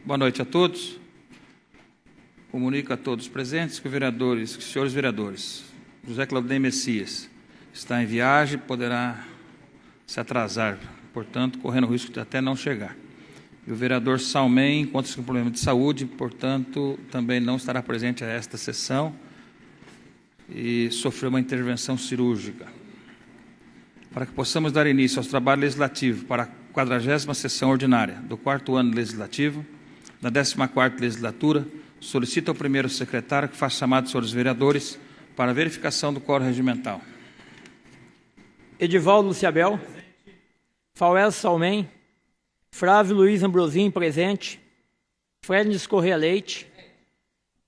Boa noite a todos. Comunico a todos os presentes que os senhores vereadores, José Claudinei Messias está em viagem, poderá se atrasar, portanto, correndo o risco de até não chegar. E o vereador Salmem encontra-se com problema de saúde, portanto, também não estará presente a esta sessão e sofreu uma intervenção cirúrgica. Para que possamos dar início aos trabalhos legislativos para a 40ª sessão ordinária do 4º ano legislativo, da 14ª legislatura, solicito ao primeiro secretário que faça chamado de senhores vereadores para a verificação do quórum regimental. Edivaldo Luciabel. Fauel Salmem. Flávio Luiz Ambrosim, presente. Frednis Corrêa Leite.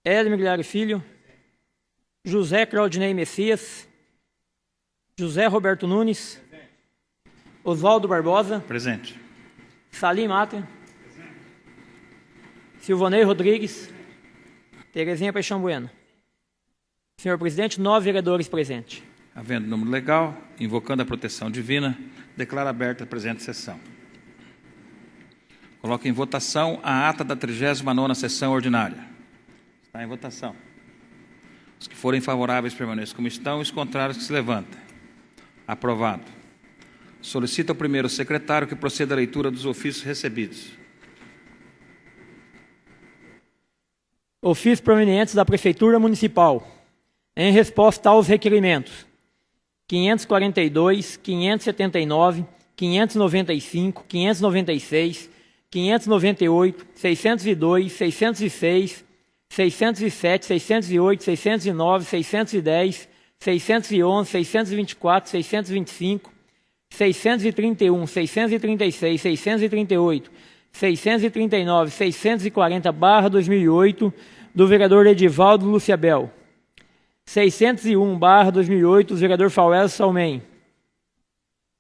Hélio Migliari Filho. José Claudinei Messias. José Roberto Nunes. Oswaldo Barbosa. Presente. Salim Mata. Silvanei Rodrigues. Terezinha Paixão Bueno. Senhor presidente, 9 vereadores presentes. Havendo número legal, invocando a proteção divina, declaro aberta a presente sessão. Coloco em votação a ata da 39ª sessão ordinária. Está em votação. Os que forem favoráveis permaneçam como estão, os contrários que se levantem. Aprovado. Solicito ao primeiro secretário que proceda à leitura dos ofícios recebidos. Ofícios provenientes da Prefeitura Municipal. Em resposta aos requerimentos 542, 579, 595, 596, 598, 602, 606, 607, 608, 609, 610, 611, 624, 625, 631, 636, 638, 639, 640/2008, do vereador Edivaldo Luciabel. 601/2008, do vereador Fauel Salmem.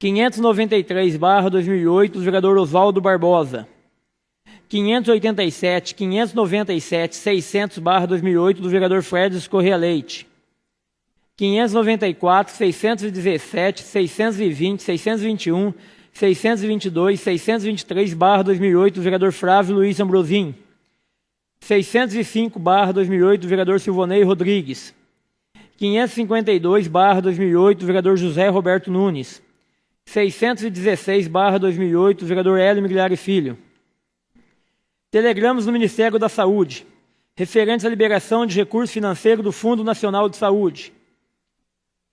593/2008, do vereador Oswaldo Barbosa. 587, 597, 600/2008, do vereador Frednis Corrêa Leite. 594, 617, 620, 621, 622, 623/2008, do vereador Flávio Luiz Ambrosim. 605/2008, do vereador Silvanei Rodrigues. 552/2008, do vereador José Roberto Nunes. 616/2008, do vereador Hélio Migliari Filho. Telegramas do Ministério da Saúde, referentes à liberação de recursos financeiros do Fundo Nacional de Saúde.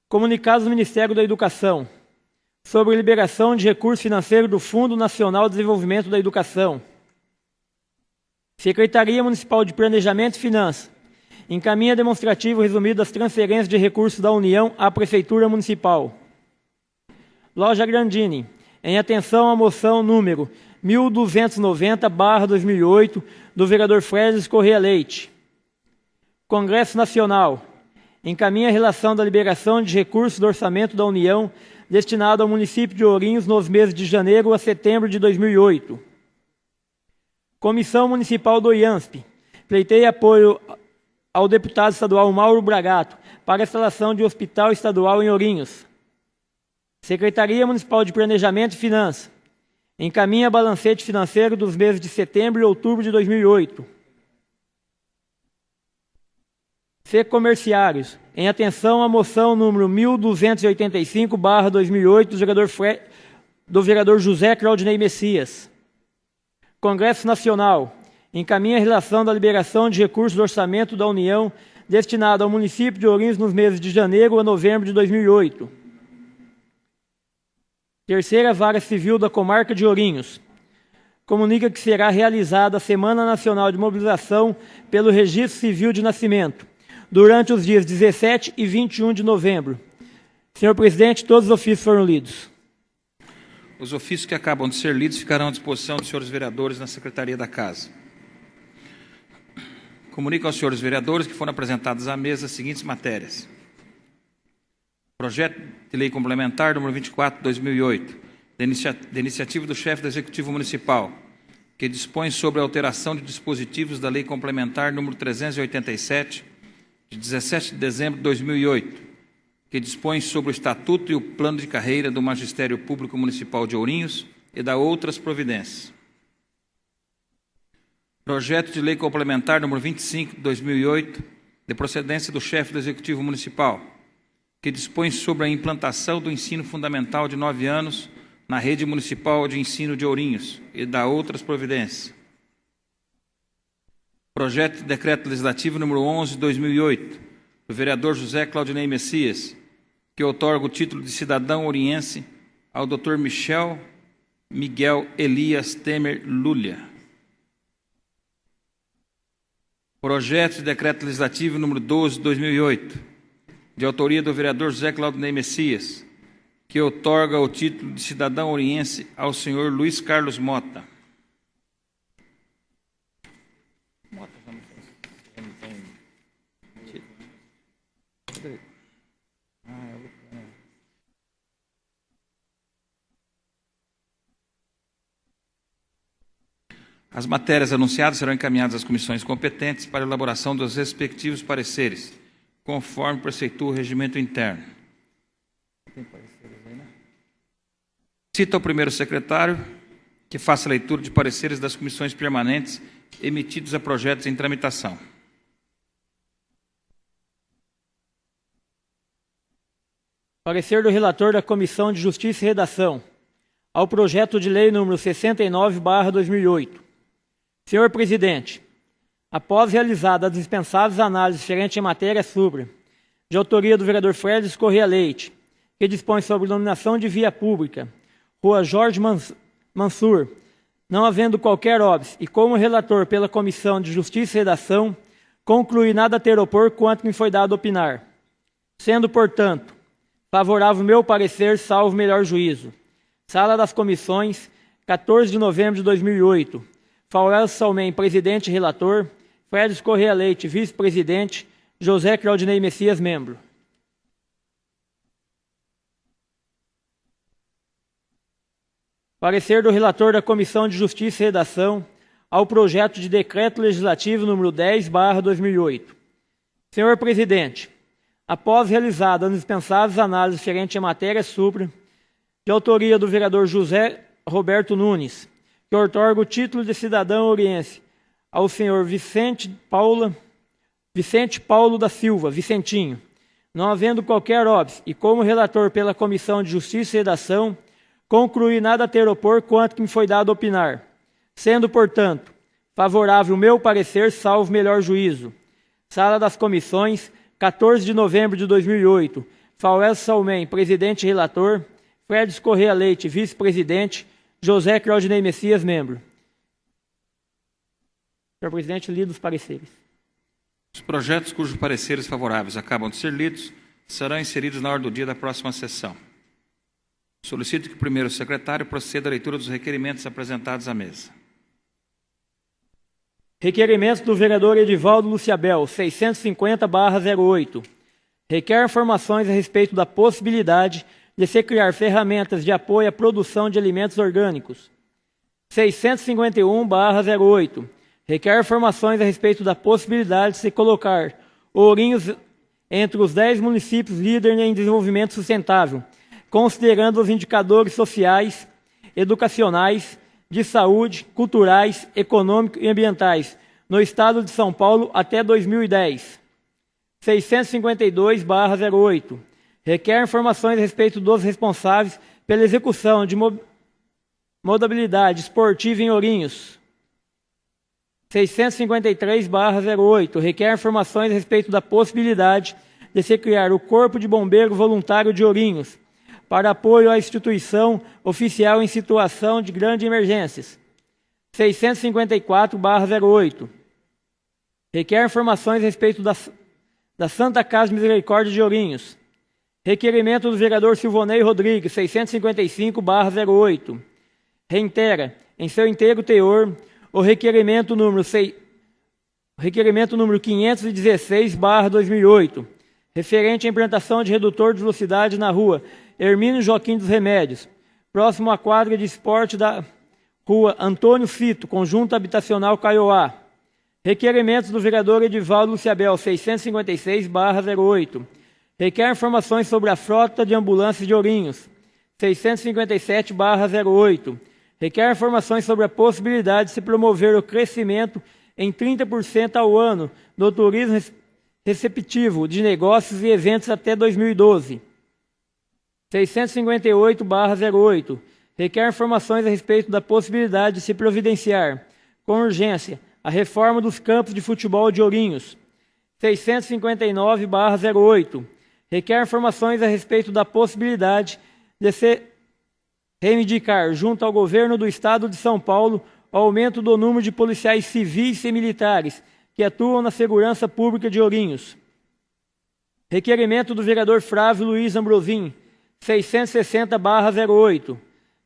Comunicados do Ministério da Educação, sobre a liberação de recursos financeiros do Fundo Nacional de Desenvolvimento da Educação. Secretaria Municipal de Planejamento e Finanças encaminha demonstrativo resumido das transferências de recursos da União à Prefeitura Municipal. Loja Grandini, em atenção à moção número 1290/2008, do vereador Frednis Corrêa Leite. Congresso Nacional, encaminha a relação da liberação de recursos do orçamento da União destinado ao município de Ourinhos nos meses de janeiro a setembro de 2008. Comissão Municipal do IANSP pleiteia apoio ao deputado estadual Mauro Bragato para a instalação de hospital estadual em Ourinhos. Secretaria Municipal de Planejamento e Finanças encaminha balancete financeiro dos meses de setembro e outubro de 2008. Comerciários, em atenção à moção número 1285/2008, do vereador José Claudinei Messias. Congresso Nacional, encaminha a relação da liberação de recursos do orçamento da União destinado ao município de Ourinhos nos meses de janeiro a novembro de 2008. Terceira Vara Civil da Comarca de Ourinhos comunica que será realizada a Semana Nacional de Mobilização pelo Registro Civil de Nascimento, durante os dias 17 e 21 de novembro. Senhor presidente, todos os ofícios foram lidos. Os ofícios que acabam de ser lidos ficarão à disposição dos senhores vereadores na Secretaria da Casa. Comunico aos senhores vereadores que foram apresentadas à mesa as seguintes matérias. Projeto de Lei Complementar número 24/2008, de iniciativa do chefe do Executivo Municipal, que dispõe sobre a alteração de dispositivos da Lei Complementar número 387, de 17 de dezembro de 2008, que dispõe sobre o Estatuto e o Plano de Carreira do Magistério Público Municipal de Ourinhos e da outras providências. Projeto de Lei Complementar número 25, de 2008, de procedência do chefe do Executivo Municipal, que dispõe sobre a implantação do ensino fundamental de 9 anos na Rede Municipal de Ensino de Ourinhos e da outras providências. Projeto de Decreto Legislativo número 11, de 2008, do vereador José Claudinei Messias, que outorga o título de cidadão oriense ao Dr. Miguel Elias Temer Lulia. Projeto de Decreto Legislativo número 12, de 2008, de autoria do vereador José Claudinei Messias, que outorga o título de cidadão oriense ao senhor Luiz Carlos Mota. As matérias anunciadas serão encaminhadas às comissões competentes para elaboração dos respectivos pareceres, conforme preceitua o regimento interno. Cito ao primeiro secretário que faça a leitura de pareceres das comissões permanentes emitidos a projetos em tramitação. Parecer do relator da Comissão de Justiça e Redação ao projeto de lei número 69/2008. Senhor Presidente, após realizadas as dispensáveis análises referentes em matéria sobre, de autoria do vereador Fredis Corrêa Leite, que dispõe sobre iluminação de via pública, Rua Jorge Mansur, não havendo qualquer óbice, e como relator pela Comissão de Justiça e Redação, concluí nada a ter opor quanto me foi dado opinar. Sendo, portanto, favorável o meu parecer, salvo melhor juízo. Sala das Comissões, 14 de novembro de 2008. Faurel Salmen, presidente e relator. Fredis Corrêa Leite, vice-presidente. José Claudinei Messias, membro. Parecer do relator da Comissão de Justiça e Redação ao projeto de Decreto Legislativo número 10/2008. Senhor Presidente, após realizadas as dispensáveis análises referentes em matéria supra, de autoria do vereador José Roberto Nunes, que outorga o título de cidadão oriense ao senhor Vicente Paulo da Silva, Vicentinho, não havendo qualquer óbice, e como relator pela Comissão de Justiça e Redação, concluí nada a ter opor quanto que me foi dado opinar. Sendo, portanto, favorável o meu parecer, salvo melhor juízo. Sala das Comissões, 14 de novembro de 2008. Faurel Salmen, presidente e relator. Fredis Corrêa Leite, vice-presidente. José Claudinei Messias, membro. Senhor Presidente, lido os pareceres. Os projetos cujos pareceres favoráveis acabam de ser lidos serão inseridos na ordem do dia da próxima sessão. Solicito que o primeiro secretário proceda à leitura dos requerimentos apresentados à mesa. Requerimento do vereador Edivaldo Luciabel, 650/08. Requer informações a respeito da possibilidade de se criar ferramentas de apoio à produção de alimentos orgânicos. 651/08. Requer informações a respeito da possibilidade de se colocar Ourinhos entre os 10 municípios líderes em desenvolvimento sustentável, considerando os indicadores sociais, educacionais, de saúde, culturais, econômicos e ambientais no estado de São Paulo até 2010. 652/08. Requer informações a respeito dos responsáveis pela execução de modalidade esportiva em Ourinhos. 653/08. Requer informações a respeito da possibilidade de se criar o Corpo de Bombeiro Voluntário de Ourinhos, para apoio à instituição oficial em situação de grandes emergências. 654/08. Requer informações a respeito da Santa Casa de Misericórdia de Ourinhos. Requerimento do vereador Silvonei Rodrigues, 655/08. Reitera, em seu inteiro teor, o requerimento número 516/2008, referente à implantação de redutor de velocidade na rua Hermínio Joaquim dos Remédios, próximo à quadra de esporte da rua Antônio Fito, conjunto habitacional Caioá. Requerimentos do vereador Edivaldo Luciabel, 656/08. Requer informações sobre a frota de ambulâncias de Ourinhos, 657/08. requer informações sobre a possibilidade de se promover o crescimento em 30% ao ano do turismo receptivo de negócios e eventos até 2012. 658/08, requer informações a respeito da possibilidade de se providenciar, com urgência, a reforma dos campos de futebol de Ourinhos. 659/08, requer informações a respeito da possibilidade de se reivindicar, junto ao governo do Estado de São Paulo, o aumento do número de policiais civis e militares que atuam na segurança pública de Ourinhos. Requerimento do vereador Flávio Luiz Ambrosim, 660/08,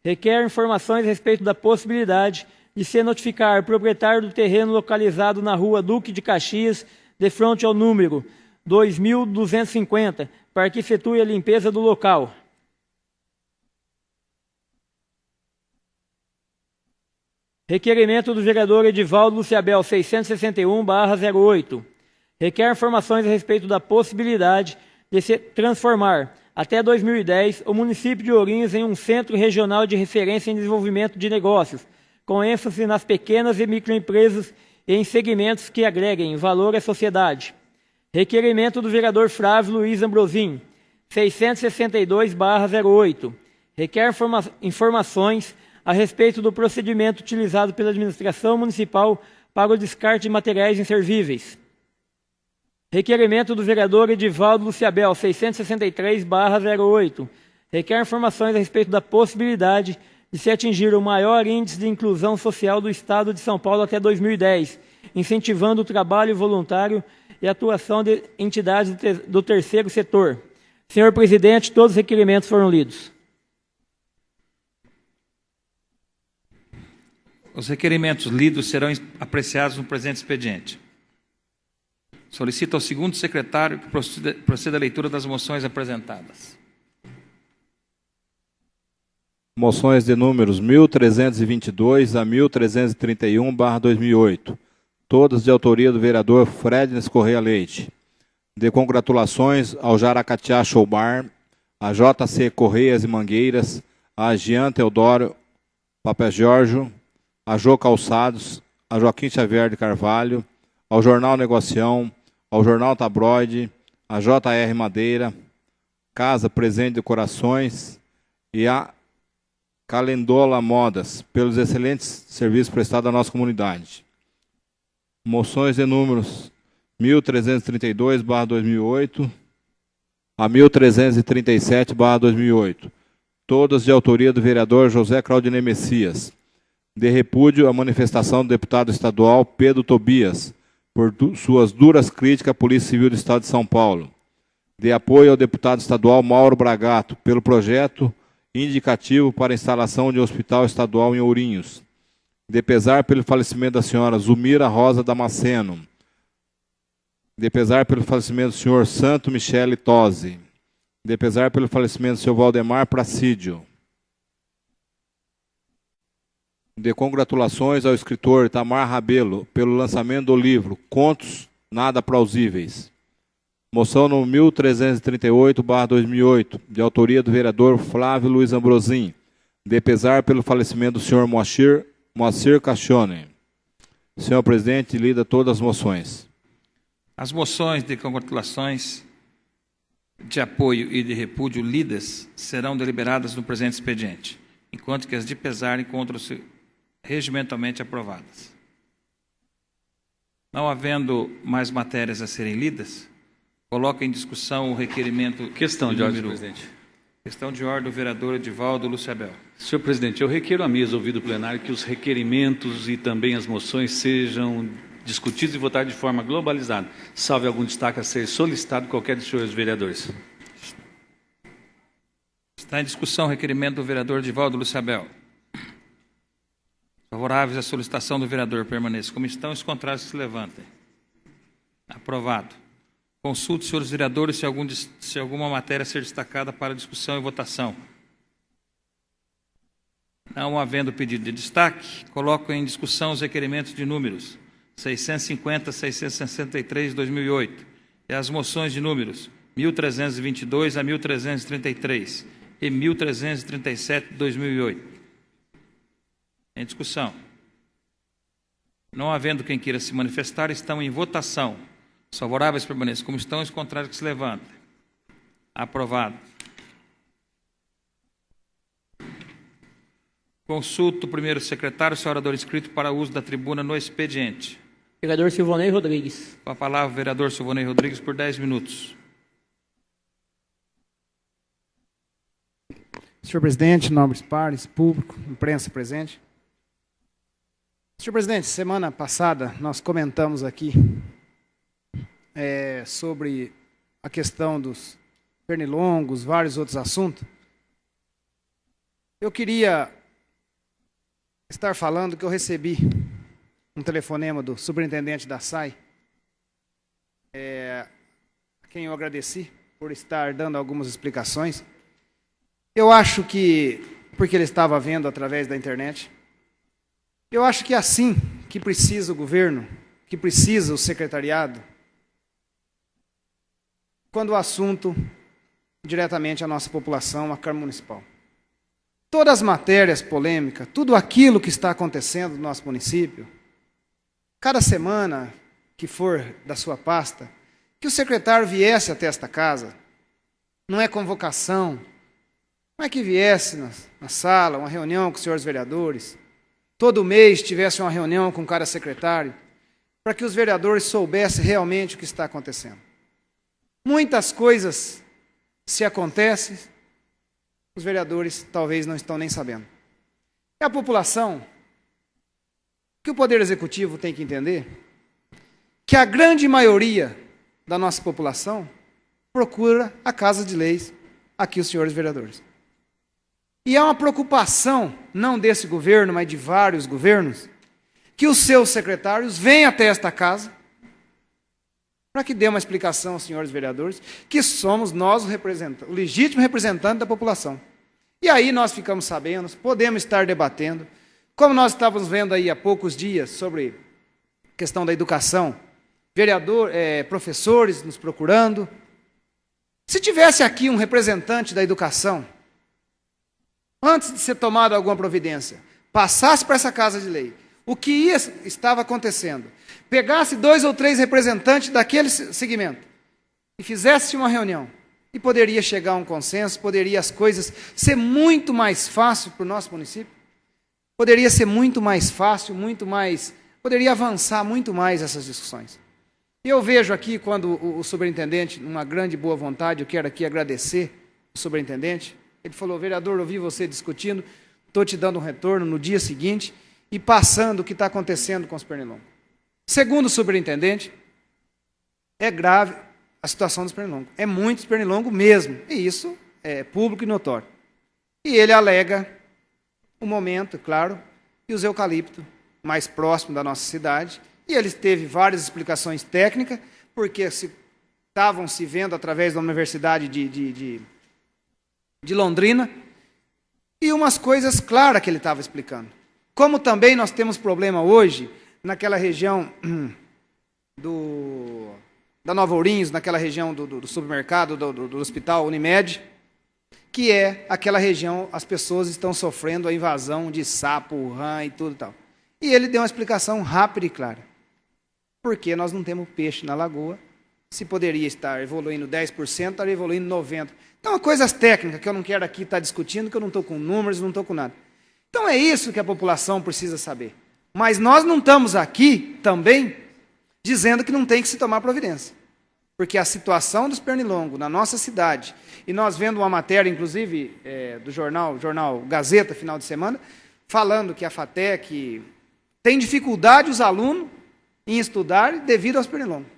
requer informações a respeito da possibilidade de se notificar o proprietário do terreno localizado na rua Duque de Caxias, de frente ao número 2250, para que efetue a limpeza do local. Requerimento do vereador Edivaldo Luciabel, 661/08. Requer informações a respeito da possibilidade de se transformar, até 2010, o município de Ourinhos em um centro regional de referência em desenvolvimento de negócios, com ênfase nas pequenas e microempresas e em segmentos que agreguem valor à sociedade. Requerimento do vereador Flávio Luiz Ambrosim, 662/08. Requer informações a respeito do procedimento utilizado pela administração municipal para o descarte de materiais inservíveis. Requerimento do vereador Edivaldo Luciabel, 663/08. Requer informações a respeito da possibilidade de se atingir o maior índice de inclusão social do Estado de São Paulo até 2010, incentivando o trabalho voluntário e a atuação de entidades do terceiro setor. Senhor presidente, todos os requerimentos foram lidos. Os requerimentos lidos serão apreciados no presente expediente. Solicito ao segundo secretário que proceda à leitura das moções apresentadas. Moções de números 1322 a 1331/2008, todas de autoria do vereador Frednes Correia Leite. De congratulações ao Jaracatiá Show Bar, a JC Correias e Mangueiras, a Jean Teodoro Papa Giorgio, a Jô Calçados, a Joaquim Xavier de Carvalho, ao Jornal Negocião, ao Jornal Tabloide, a JR Madeira, Casa Presente de Corações e a Calendola Modas, pelos excelentes serviços prestados à nossa comunidade. Moções de números 1332/2008 a 1337/2008, todas de autoria do vereador José Claudinei Messias, de repúdio à manifestação do deputado estadual Pedro Tobias, por suas duras críticas à Polícia Civil do Estado de São Paulo, de apoio ao deputado estadual Mauro Bragato, pelo projeto indicativo para a instalação de um hospital estadual em Ourinhos, de pesar pelo falecimento da senhora Zumira Rosa Damasceno, de pesar pelo falecimento do senhor Santo Michele Tosi, de pesar pelo falecimento do senhor Valdemar Pracídio, de congratulações ao escritor Itamar Rabelo pelo lançamento do livro Contos Nada Plausíveis. Moção no 1338/2008, de autoria do vereador Flávio Luiz Ambrosim, de pesar pelo falecimento do senhor Moacir Cachone. Senhor presidente, lida todas as moções. As moções de congratulações, de apoio e de repúdio lidas serão deliberadas no presente expediente, enquanto que as de pesar encontram-se regimentalmente aprovadas. Não havendo mais matérias a serem lidas, coloco em discussão o requerimento... Questão de ordem, presidente. Questão de ordem do vereador Edivaldo Luciabel. Senhor presidente, eu requeiro à mesa, ouvido o plenário, que os requerimentos e também as moções sejam discutidos e votados de forma globalizada. Salve algum destaque a ser solicitado qualquer dos senhores vereadores. Está em discussão o requerimento do vereador Edivaldo Luciabel. Favoráveis à solicitação do vereador permaneçam como estão, os contrários se levantem. Aprovado. Consulte, senhores vereadores, se alguma matéria ser destacada para discussão e votação. Não havendo pedido de destaque, coloco em discussão os requerimentos de números 650, 663, 2008 e as moções de números 1322 a 1333 e 1337, 2008. Em discussão. Não havendo quem queira se manifestar, estão em votação. Os favoráveis permaneçam como estão, os contrários que se levantem. Aprovado. Consulto o primeiro secretário, seu orador inscrito para uso da tribuna no expediente. Vereador Silvonei Rodrigues. Com a palavra, o vereador Silvonei Rodrigues, por 10 minutos. Senhor presidente, nobres pares, público, imprensa presente. Senhor presidente, semana passada nós comentamos aqui sobre a questão dos pernilongos, vários outros assuntos. Eu queria estar falando que eu recebi um telefonema do superintendente da SAI, a quem eu agradeci por estar dando algumas explicações. Eu acho que, porque ele estava vendo através da internet, eu acho que é assim que precisa o governo, que precisa o secretariado, quando o assunto diretamente à nossa população, à Câmara Municipal. Todas as matérias polêmicas, tudo aquilo que está acontecendo no nosso município, cada semana que for da sua pasta, que o secretário viesse até esta casa, não é convocação, não é que viesse na sala, uma reunião com os senhores vereadores, todo mês tivesse uma reunião com cada secretário, para que os vereadores soubessem realmente o que está acontecendo. Muitas coisas se acontecem, os vereadores talvez não estão nem sabendo. E a população, que o Poder Executivo tem que entender, que a grande maioria da nossa população procura a Casa de Leis, aqui os senhores vereadores. E há uma preocupação, não desse governo, mas de vários governos, que os seus secretários venham até esta casa para que dê uma explicação aos senhores vereadores, que somos nós o legítimo representante da população. E aí nós ficamos sabendo, podemos estar debatendo, como nós estávamos vendo aí há poucos dias sobre a questão da educação, professores nos procurando. Se tivesse aqui um representante da educação, antes de ser tomada alguma providência, passasse para essa Casa de Lei, o que estava acontecendo, pegasse 2 ou 3 representantes daquele segmento e fizesse uma reunião, e poderia chegar a um consenso, poderia as coisas ser muito mais fácil para o nosso município, poderia ser muito mais fácil, poderia avançar muito mais essas discussões. E eu vejo aqui, quando o superintendente, numa grande boa vontade, eu quero aqui agradecer o superintendente, ele falou: vereador, eu vi você discutindo, estou te dando um retorno no dia seguinte e passando o que está acontecendo com os pernilongos. Segundo o superintendente, é grave a situação dos pernilongos. É muitos pernilongos mesmo, e isso é público e notório. E ele alega o momento, claro, e os eucaliptos mais próximos da nossa cidade, e ele teve várias explicações técnicas, porque estavam se vendo através da Universidade de Londrina, e umas coisas claras que ele estava explicando. Como também nós temos problema hoje, naquela região da Nova Ourinhos, naquela região do supermercado, do hospital Unimed, que é aquela região, as pessoas estão sofrendo a invasão de sapo, rã e tudo e tal. E ele deu uma explicação rápida e clara. Porque nós não temos peixe na lagoa, se poderia estar evoluindo 10%, estaria evoluindo 90%. Então, coisas técnicas que eu não quero aqui estar discutindo, que eu não estou com números, não estou com nada. Então, é isso que a população precisa saber. Mas nós não estamos aqui também dizendo que não tem que se tomar providência. Porque a situação dos pernilongos na nossa cidade, e nós vendo uma matéria, inclusive, do jornal Gazeta, final de semana, falando que a FATEC tem dificuldade, os alunos, em estudar devido aos pernilongos.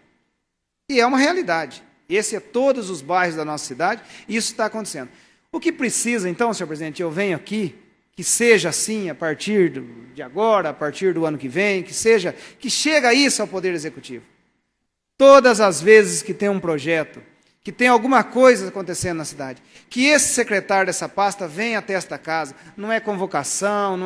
E é uma realidade. Esse é todos os bairros da nossa cidade, e isso está acontecendo. O que precisa, então, senhor presidente, eu venho aqui, que seja assim a partir de agora, a partir do ano que vem, que chega isso ao Poder Executivo. Todas as vezes que tem um projeto, que tem alguma coisa acontecendo na cidade, que esse secretário dessa pasta venha até esta casa, não é convocação,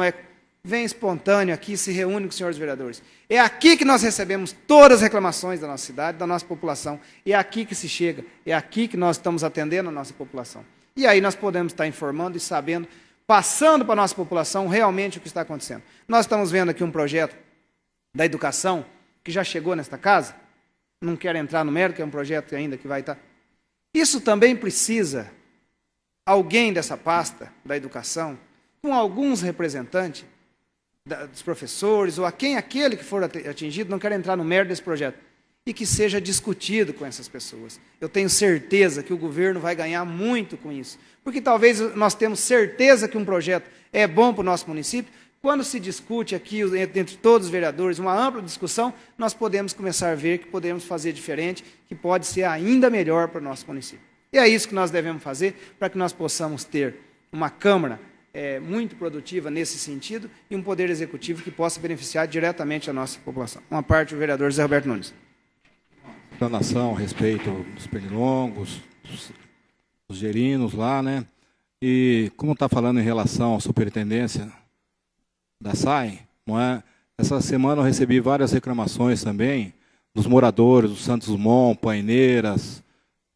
vem espontâneo aqui, se reúne com os senhores vereadores. É aqui que nós recebemos todas as reclamações da nossa cidade, da nossa população. É aqui que se chega, é aqui que nós estamos atendendo a nossa população. E aí nós podemos estar informando e sabendo, passando para a nossa população realmente o que está acontecendo. Nós estamos vendo aqui um projeto da educação que já chegou nesta casa, não quero entrar no mérito, que é um projeto ainda que vai estar. Isso também precisa alguém dessa pasta da educação, com alguns representantes dos professores, ou aquele que for atingido, não quero entrar no mérito desse projeto, e que seja discutido com essas pessoas. Eu tenho certeza que o governo vai ganhar muito com isso, porque talvez nós temos certeza que um projeto é bom para o nosso município. Quando se discute aqui, entre todos os vereadores, uma ampla discussão, nós podemos começar a ver que podemos fazer diferente, que pode ser ainda melhor para o nosso município. E é isso que nós devemos fazer para que nós possamos ter uma Câmara muito produtiva nesse sentido e um Poder Executivo que possa beneficiar diretamente a nossa população. Uma parte, o vereador Zé Roberto Nunes. Explanação a respeito dos pernilongos, dos gerinos lá, né? E como está falando em relação à superintendência da SAI, não é? Essa semana eu recebi várias reclamações também dos moradores do Santos Dumont, Paineiras,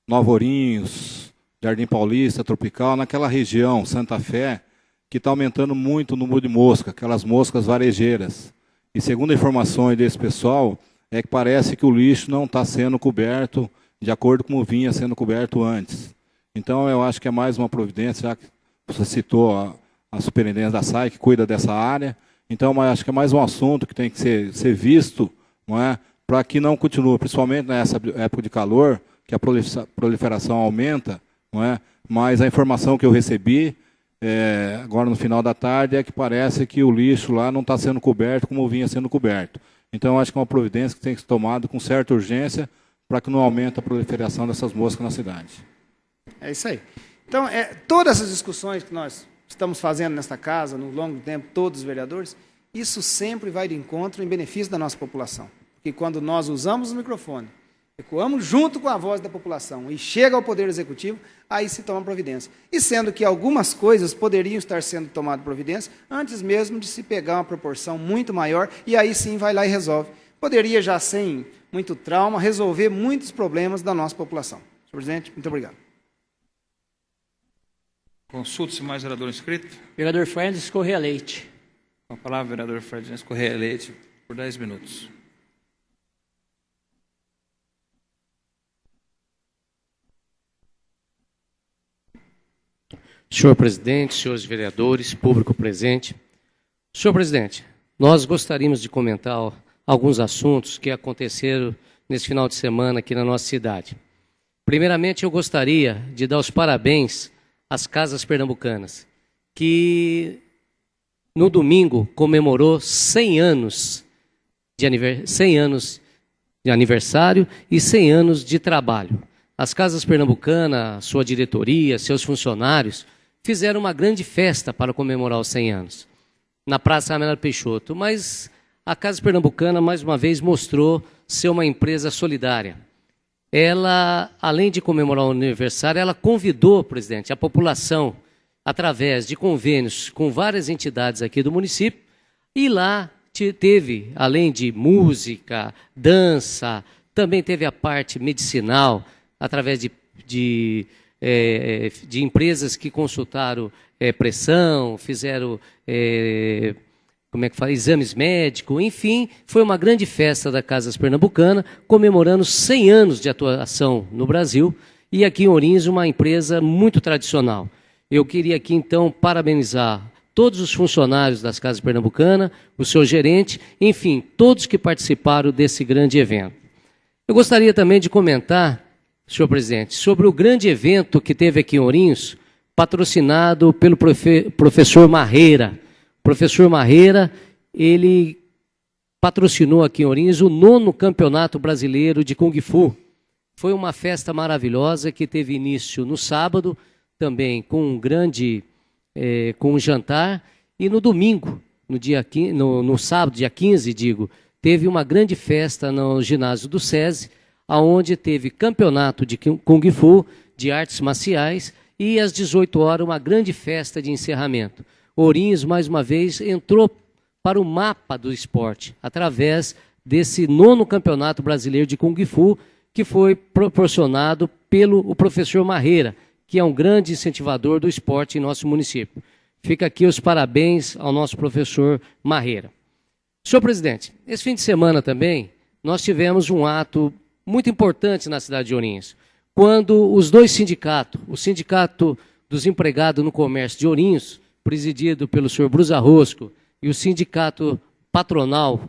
Nova Ourinhos, Jardim Paulista, Tropical, naquela região, Santa Fé, que está aumentando muito o número de moscas, aquelas moscas varejeiras. E segundo informações desse pessoal, é que parece que o lixo não está sendo coberto de acordo com como vinha sendo coberto antes. Então, eu acho que é mais uma providência, já que você citou a superintendência da SAI, que cuida dessa área. Então, acho que é mais um assunto que tem que ser visto, não é? Para que não continue, principalmente nessa época de calor, que a proliferação aumenta, não é? Mas a informação que eu recebi, agora no final da tarde, é que parece que o lixo lá não está sendo coberto como vinha sendo coberto. Então, acho que é uma providência que tem que ser tomada com certa urgência para que não aumente a proliferação dessas moscas na cidade. É isso aí. Então, todas essas discussões que nós estamos fazendo nesta casa, no longo tempo, todos os vereadores, isso sempre vai de encontro em benefício da nossa população. Porque quando nós usamos o microfone, ecoamos junto com a voz da população e chega ao Poder Executivo, aí se toma providência. E sendo que algumas coisas poderiam estar sendo tomadas providência antes mesmo de se pegar uma proporção muito maior, e aí sim vai lá e resolve. Poderia, já sem muito trauma, resolver muitos problemas da nossa população. Senhor presidente, muito obrigado. Consulte-se mais vereador inscrito. Vereador Francis Correia Leite. Com a palavra, vereador Ferdinand Correia Leite, por 10 minutos. Senhor presidente, senhores vereadores, público presente. Senhor presidente, nós gostaríamos de comentar alguns assuntos que aconteceram nesse final de semana aqui na nossa cidade. Primeiramente, eu gostaria de dar os parabéns às Casas Pernambucanas, que no domingo comemorou 100 anos de aniversário e 100 anos de trabalho. As Casas Pernambucanas, sua diretoria, seus funcionários, fizeram uma grande festa para comemorar os 100 anos, na Praça Amélia Peixoto. Mas a Casa Pernambucana, mais uma vez, mostrou ser uma empresa solidária. Ela, além de comemorar o aniversário, ela convidou, presidente, a população, através de convênios com várias entidades aqui do município, e lá teve, além de música, dança, também teve a parte medicinal, através de empresas que consultaram pressão, fizeram exames médicos, enfim, foi uma grande festa da Casas Pernambucana, comemorando 100 anos de atuação no Brasil, e aqui em Ourinhos uma empresa muito tradicional. Eu queria aqui, então, parabenizar todos os funcionários das Casas Pernambucanas, o seu gerente, enfim, todos que participaram desse grande evento. Eu gostaria também de comentar, senhor presidente, sobre o grande evento que teve aqui em Ourinhos, patrocinado pelo professor Marreira. O professor Marreira, ele patrocinou aqui em Ourinhos o 9º Campeonato Brasileiro de Kung Fu. Foi uma festa maravilhosa que teve início no sábado, também com um jantar, e no domingo, no sábado, dia 15, teve uma grande festa no ginásio do SESI, onde teve campeonato de Kung Fu, de artes marciais, e às 18 horas uma grande festa de encerramento. Ourinhos, mais uma vez, entrou para o mapa do esporte, através desse 9º Campeonato Brasileiro de Kung Fu, que foi proporcionado pelo professor Marreira, que é um grande incentivador do esporte em nosso município. Fica aqui os parabéns ao nosso professor Marreira. Senhor presidente, esse fim de semana também nós tivemos um ato muito importante na cidade de Ourinhos, quando os dois sindicatos, o Sindicato dos Empregados no Comércio de Ourinhos, presidido pelo senhor Brusa Rosco, e o Sindicato Patronal,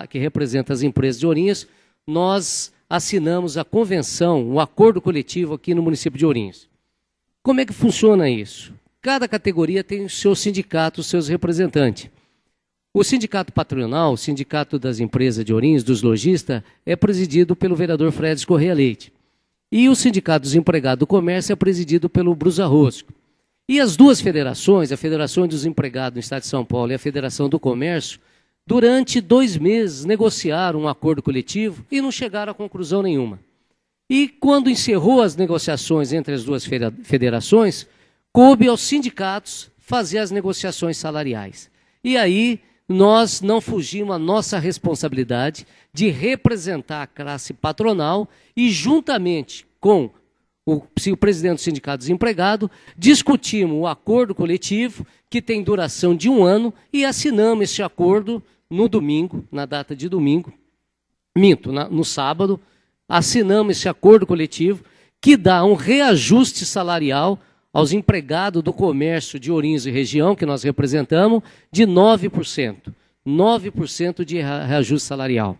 que representa as empresas de Ourinhos, nós assinamos a convenção, o acordo coletivo aqui no município de Ourinhos. Como é que funciona isso? Cada categoria tem o seu sindicato, os seus representantes. O Sindicato Patronal, o Sindicato das Empresas de Ourinhos, dos lojistas, é presidido pelo vereador Fredes Correia Leite. E o Sindicato dos Empregados do Comércio é presidido pelo Brusa Rosco. E as duas federações, a Federação dos Empregados no Estado de São Paulo e a Federação do Comércio, durante 2 meses negociaram um acordo coletivo e não chegaram a conclusão nenhuma. E quando encerrou as negociações entre as duas federações, coube aos sindicatos fazer as negociações salariais. E aí nós não fugimos à nossa responsabilidade de representar a classe patronal e, juntamente com o presidente do Sindicato dos Empregados, discutimos o acordo coletivo, que tem duração de 1 ano, e assinamos esse acordo no domingo, na data de domingo, no sábado, assinamos esse acordo coletivo, que dá um reajuste salarial aos empregados do comércio de Ourinhos e região, que nós representamos, de 9%. 9% de reajuste salarial.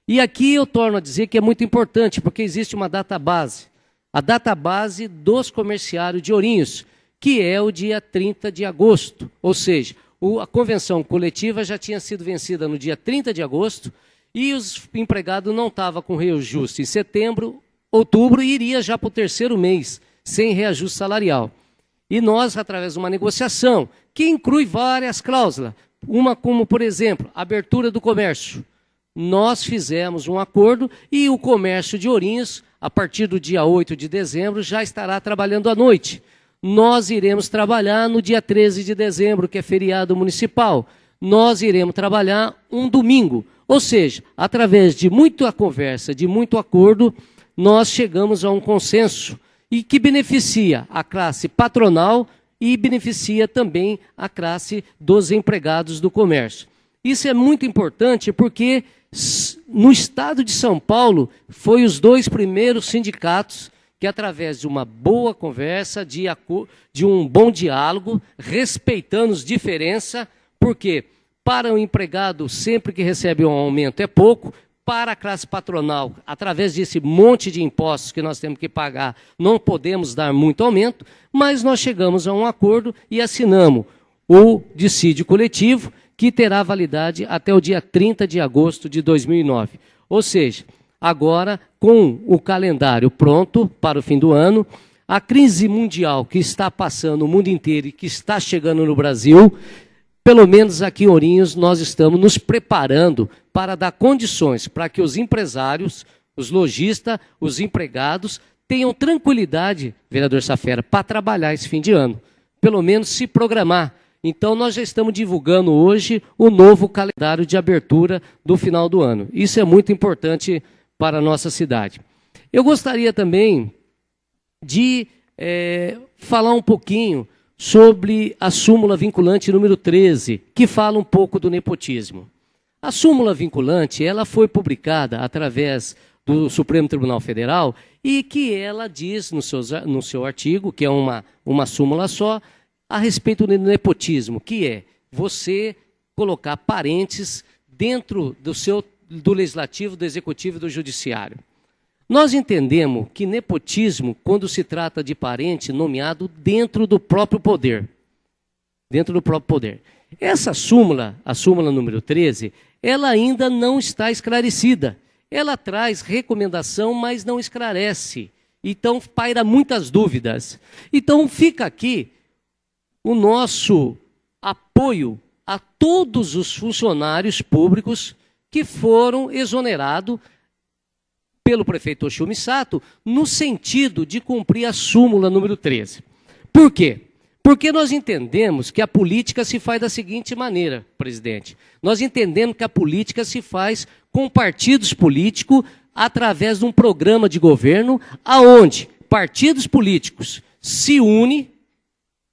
E aqui eu torno a dizer que é muito importante, porque existe uma database, a database dos comerciários de Ourinhos, que é o dia 30 de agosto. Ou seja, a convenção coletiva já tinha sido vencida no dia 30 de agosto e os empregados não estavam com reajuste em setembro, outubro, e iria já para o 3º mês, sem reajuste salarial. E nós, através de uma negociação, que inclui várias cláusulas, uma como, por exemplo, abertura do comércio. Nós fizemos um acordo e o comércio de Ourinhos, a partir do dia 8 de dezembro, já estará trabalhando à noite. Nós iremos trabalhar no dia 13 de dezembro, que é feriado municipal. Nós iremos trabalhar um domingo. Ou seja, através de muita conversa, de muito acordo, nós chegamos a um consenso e que beneficia a classe patronal e beneficia também a classe dos empregados do comércio. Isso é muito importante porque no estado de São Paulo foi os 2 primeiros sindicatos que, através de uma boa conversa, de um bom diálogo, respeitando as diferenças, porque para o empregado, sempre que recebe um aumento é pouco, para a classe patronal, através desse monte de impostos que nós temos que pagar, não podemos dar muito aumento, mas nós chegamos a um acordo e assinamos o dissídio coletivo, que terá validade até o dia 30 de agosto de 2009. Ou seja, agora, com o calendário pronto para o fim do ano, a crise mundial que está passando o mundo inteiro e que está chegando no Brasil, pelo menos aqui em Ourinhos, nós estamos nos preparando para dar condições para que os empresários, os lojistas, os empregados tenham tranquilidade, vereador Safera, para trabalhar esse fim de ano. Pelo menos se programar. Então, nós já estamos divulgando hoje o novo calendário de abertura do final do ano. Isso é muito importante para a nossa cidade. Eu gostaria também de falar um pouquinho sobre a súmula vinculante número 13, que fala um pouco do nepotismo. A súmula vinculante, ela foi publicada através do Supremo Tribunal Federal e que ela diz no seu artigo, que é uma súmula só, a respeito do nepotismo, que é você colocar parentes dentro do legislativo, do executivo e do judiciário. Nós entendemos que nepotismo, quando se trata de parente nomeado dentro do próprio poder. Dentro do próprio poder. Essa súmula, a súmula número 13, ela ainda não está esclarecida. Ela traz recomendação, mas não esclarece. Então, paira muitas dúvidas. Então, fica aqui o nosso apoio a todos os funcionários públicos que foram exonerados pelo prefeito Toshio Misato no sentido de cumprir a súmula número 13. Por quê? Porque nós entendemos que a política se faz da seguinte maneira, presidente. Nós entendemos que a política se faz com partidos políticos através de um programa de governo aonde partidos políticos se unem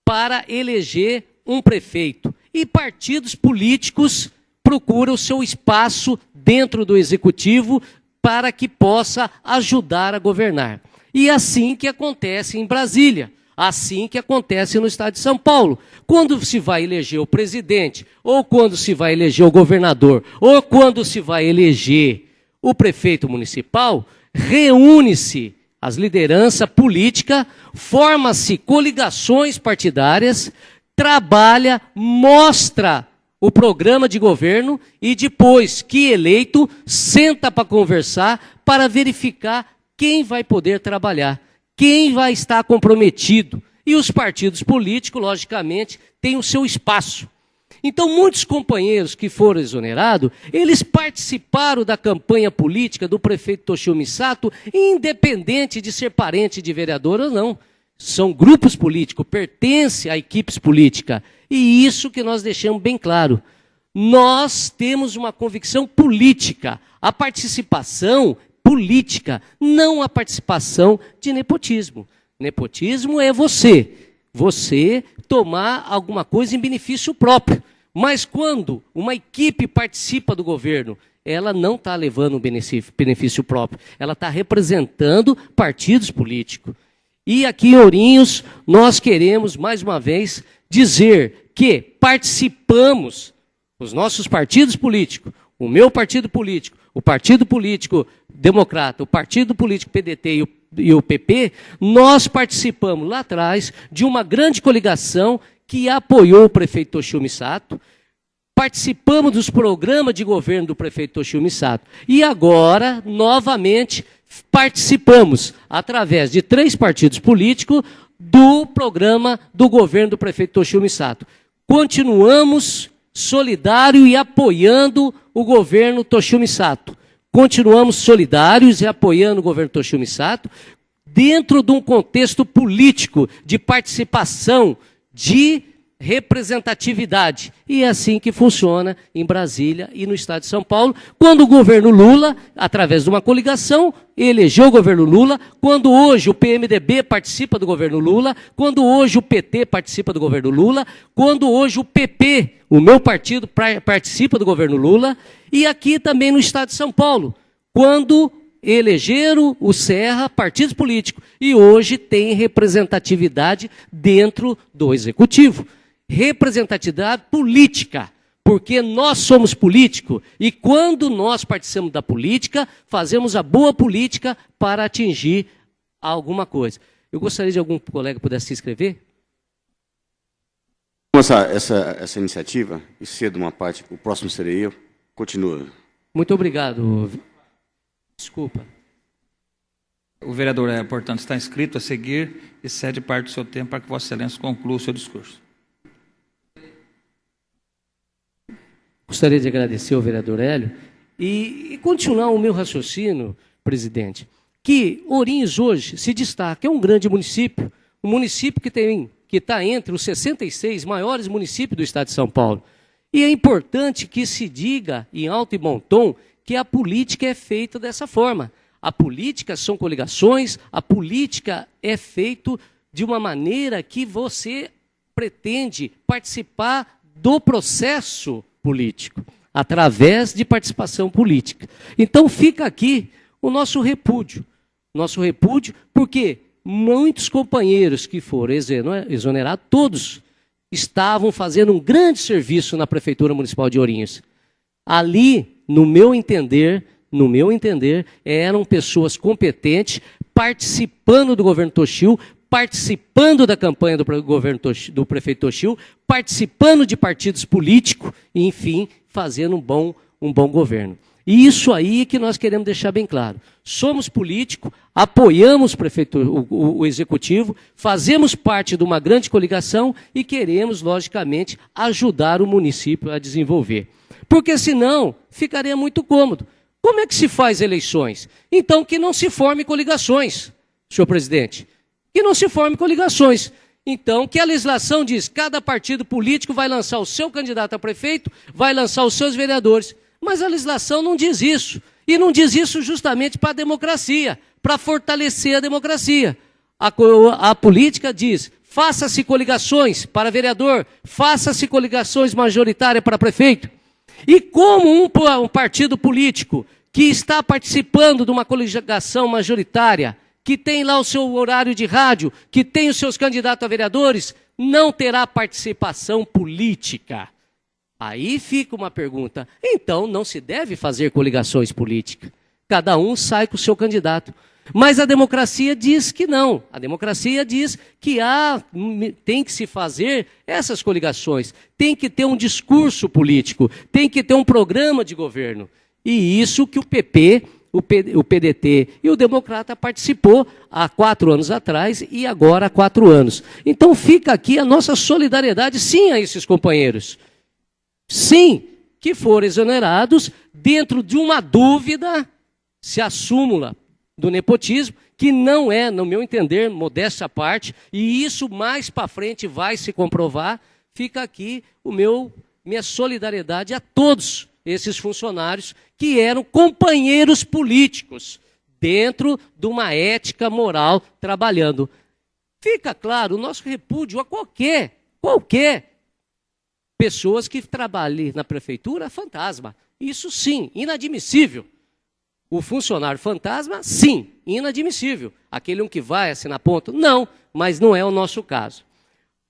para eleger um prefeito. E partidos políticos procuram o seu espaço dentro do executivo para que possa ajudar a governar. E assim que acontece em Brasília, assim que acontece no estado de São Paulo. Quando se vai eleger o presidente, ou quando se vai eleger o governador, ou quando se vai eleger o prefeito municipal, reúne-se as lideranças políticas, forma-se coligações partidárias, trabalha, mostra o programa de governo e depois que eleito, senta para conversar, para verificar quem vai poder trabalhar, quem vai estar comprometido. E os partidos políticos, logicamente, têm o seu espaço. Então, muitos companheiros que foram exonerados, eles participaram da campanha política do prefeito Toshio Misato, independente de ser parente de vereador ou não. São grupos políticos, pertencem a equipes políticas. E isso que nós deixamos bem claro. Nós temos uma convicção política. A participação política, não a participação de nepotismo. Nepotismo é você tomar alguma coisa em benefício próprio. Mas quando uma equipe participa do governo, ela não está levando um benefício próprio, ela está representando partidos políticos. E aqui em Ourinhos, nós queremos, mais uma vez, dizer que participamos, os nossos partidos políticos, o meu partido político, o Partido Político Democrata, o Partido Político PDT e o PP, nós participamos lá atrás de uma grande coligação que apoiou o prefeito Toshio Misato, participamos dos programas de governo do prefeito Toshio Misato e agora, novamente, participamos, através de 3 partidos políticos, do programa do governo do prefeito Toshio Misato. Continuamos solidários e apoiando o governo Toshio Misato. Continuamos solidários e apoiando o governo Toshio Misato dentro de um contexto político de participação, de representatividade. E é assim que funciona em Brasília e no estado de São Paulo, quando o governo Lula, através de uma coligação, elegeu o governo Lula, quando hoje o PMDB participa do governo Lula, quando hoje o PT participa do governo Lula, quando hoje o PP, o meu partido, participa do governo Lula, e aqui também no estado de São Paulo, quando elegeram o Serra, partidos políticos, e hoje tem representatividade dentro do executivo. Representatividade política, porque nós somos políticos e quando nós participamos da política, fazemos a boa política para atingir alguma coisa. Eu gostaria de algum colega pudesse se inscrever? Essa iniciativa, e cedo uma parte, o próximo serei eu, continua. Muito obrigado. Desculpa. O vereador, portanto, está inscrito a seguir e cede parte do seu tempo para que Vossa Excelência conclua o seu discurso. Gostaria de agradecer ao vereador Hélio e continuar o meu raciocínio, presidente, que Ourinhos hoje se destaca, é um grande município, um município que está entre os 66 maiores municípios do estado de São Paulo. E é importante que se diga em alto e bom tom que a política é feita dessa forma. A política são coligações, a política é feita de uma maneira que você pretende participar do processo político, através de participação política. Então fica aqui o nosso repúdio porque muitos companheiros que foram exonerados, todos estavam fazendo um grande serviço na Prefeitura Municipal de Ourinhos. Ali, no meu entender, eram pessoas competentes, participando do governo Toshio, participando da campanha do governo do prefeito Toshio, participando de partidos políticos, e, enfim, fazendo um bom governo. E isso aí que nós queremos deixar bem claro. Somos políticos, apoiamos o executivo, fazemos parte de uma grande coligação e queremos, logicamente, ajudar o município a desenvolver. Porque senão ficaria muito cômodo. Como é que se faz eleições? Então que não se forme coligações, senhor presidente. Que não se forme coligações. Então, que a legislação diz, cada partido político vai lançar o seu candidato a prefeito, vai lançar os seus vereadores. Mas a legislação não diz isso. E não diz isso justamente para a democracia, para fortalecer a democracia. A política diz, faça-se coligações para vereador, faça-se coligações majoritárias para prefeito. E como um partido político que está participando de uma coligação majoritária, que tem lá o seu horário de rádio, que tem os seus candidatos a vereadores, não terá participação política? Aí fica uma pergunta, então não se deve fazer coligações políticas. Cada um sai com o seu candidato. Mas a democracia diz que não. A democracia diz que tem que se fazer essas coligações, tem que ter um discurso político, tem que ter um programa de governo. E isso que o PP, o PDT e o Democrata participou há 4 anos atrás e agora há 4 anos. Então fica aqui a nossa solidariedade, sim, a esses companheiros. Sim, que foram exonerados dentro de uma dúvida, se a súmula do nepotismo, que não é, no meu entender, modéstia à parte, e isso mais para frente vai se comprovar. Fica aqui minha solidariedade a todos esses funcionários que eram companheiros políticos dentro de uma ética moral trabalhando. Fica claro o nosso repúdio a qualquer pessoas que trabalhem na prefeitura fantasma. Isso sim, inadmissível. O funcionário fantasma, sim, inadmissível. Aquele que vai assinar ponto, não, mas não é o nosso caso.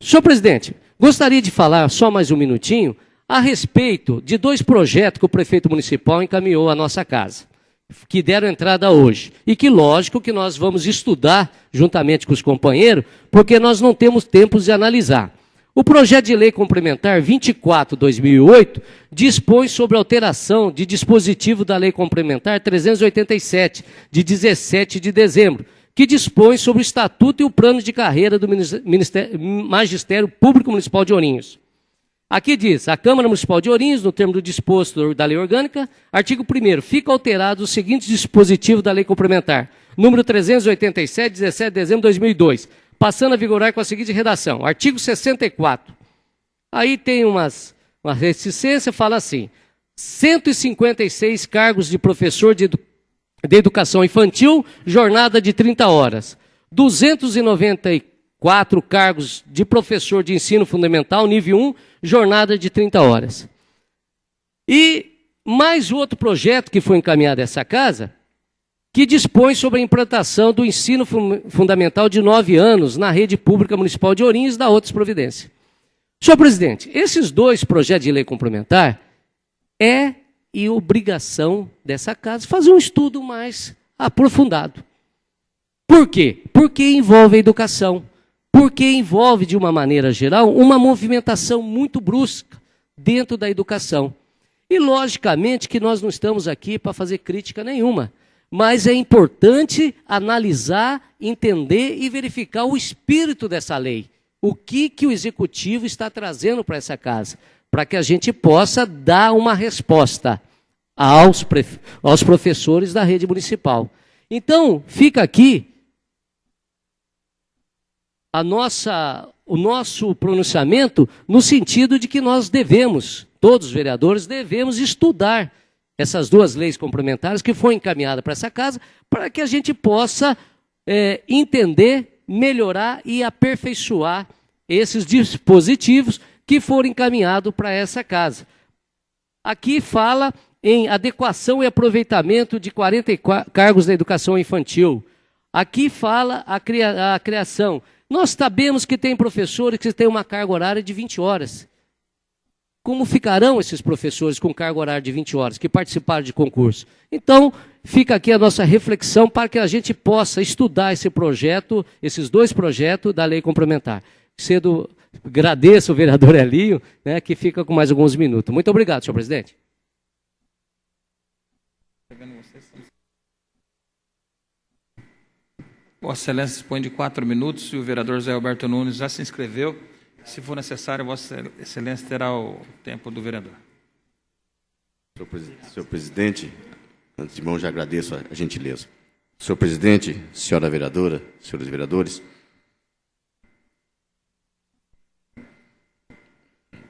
Senhor presidente, gostaria de falar só mais um minutinho a respeito de 2 projetos que o prefeito municipal encaminhou à nossa casa, que deram entrada hoje. E que, lógico, que nós vamos estudar juntamente com os companheiros, porque nós não temos tempo de analisar. O projeto de lei complementar 24/2008 dispõe sobre alteração de dispositivo da lei complementar 387, de 17 de dezembro, que dispõe sobre o estatuto e o plano de carreira do Magistério Público Municipal de Ourinhos. Aqui diz, a Câmara Municipal de Ourinhos, no termo do disposto da lei orgânica, artigo 1º, fica alterado o seguinte dispositivo da lei complementar, número 387, 17 de dezembro de 2002, passando a vigorar com a seguinte redação, artigo 64. Aí tem uma reticência, fala assim, 156 cargos de professor de educação infantil, jornada de 30 horas. 294 cargos de professor de ensino fundamental, nível 1, jornada de 30 horas. E mais outro projeto que foi encaminhado a essa casa, que dispõe sobre a implantação do ensino fundamental de 9 anos na rede pública municipal de Ourinhos e da outras providências. Senhor presidente, esses 2 projetos de lei complementar e obrigação dessa casa fazer um estudo mais aprofundado. Por quê? Porque envolve a educação, porque envolve, de uma maneira geral, uma movimentação muito brusca dentro da educação. E, logicamente, que nós não estamos aqui para fazer crítica nenhuma, mas é importante analisar, entender e verificar o espírito dessa lei. O que o Executivo está trazendo para essa casa, para que a gente possa dar uma resposta aos professores da rede municipal. Então, fica aqui o nosso pronunciamento no sentido de que nós devemos, todos os vereadores, devemos estudar essas 2 leis complementares que foram encaminhadas para essa casa, para que a gente possa entender, melhorar e aperfeiçoar esses dispositivos que foram encaminhados para essa casa. Aqui fala em adequação e aproveitamento de 44 cargos da educação infantil. Aqui fala a criação. Nós sabemos que tem professores que têm uma carga horária de 20 horas. Como ficarão esses professores com carga horária de 20 horas, que participaram de concurso? Então, fica aqui a nossa reflexão para que a gente possa estudar esse projeto, esses 2 projetos da lei complementar. Agradeço ao vereador Elinho, né, que fica com mais alguns minutos. Muito obrigado, senhor presidente. Vossa Excelência dispõe de 4 minutos e o vereador Zé Alberto Nunes já se inscreveu. Se for necessário, Vossa Excelência terá o tempo do vereador. Senhor presidente, antes de mão já agradeço a gentileza. Senhor presidente, senhora vereadora, senhores vereadores,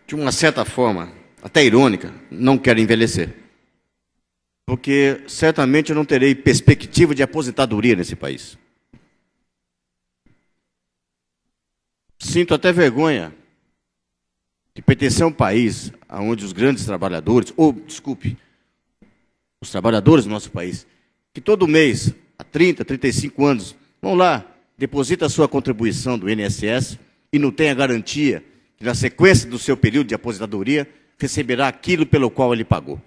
de uma certa forma, até irônica, não quero envelhecer. Porque certamente eu não terei perspectiva de aposentadoria nesse país. sinto até vergonha de pertencer a um país onde os grandes trabalhadores, os trabalhadores do nosso país, que todo mês, há 30, 35 anos, vão lá, depositam a sua contribuição do INSS e não tem a garantia que, na sequência do seu período de aposentadoria, receberá aquilo pelo qual ele pagou.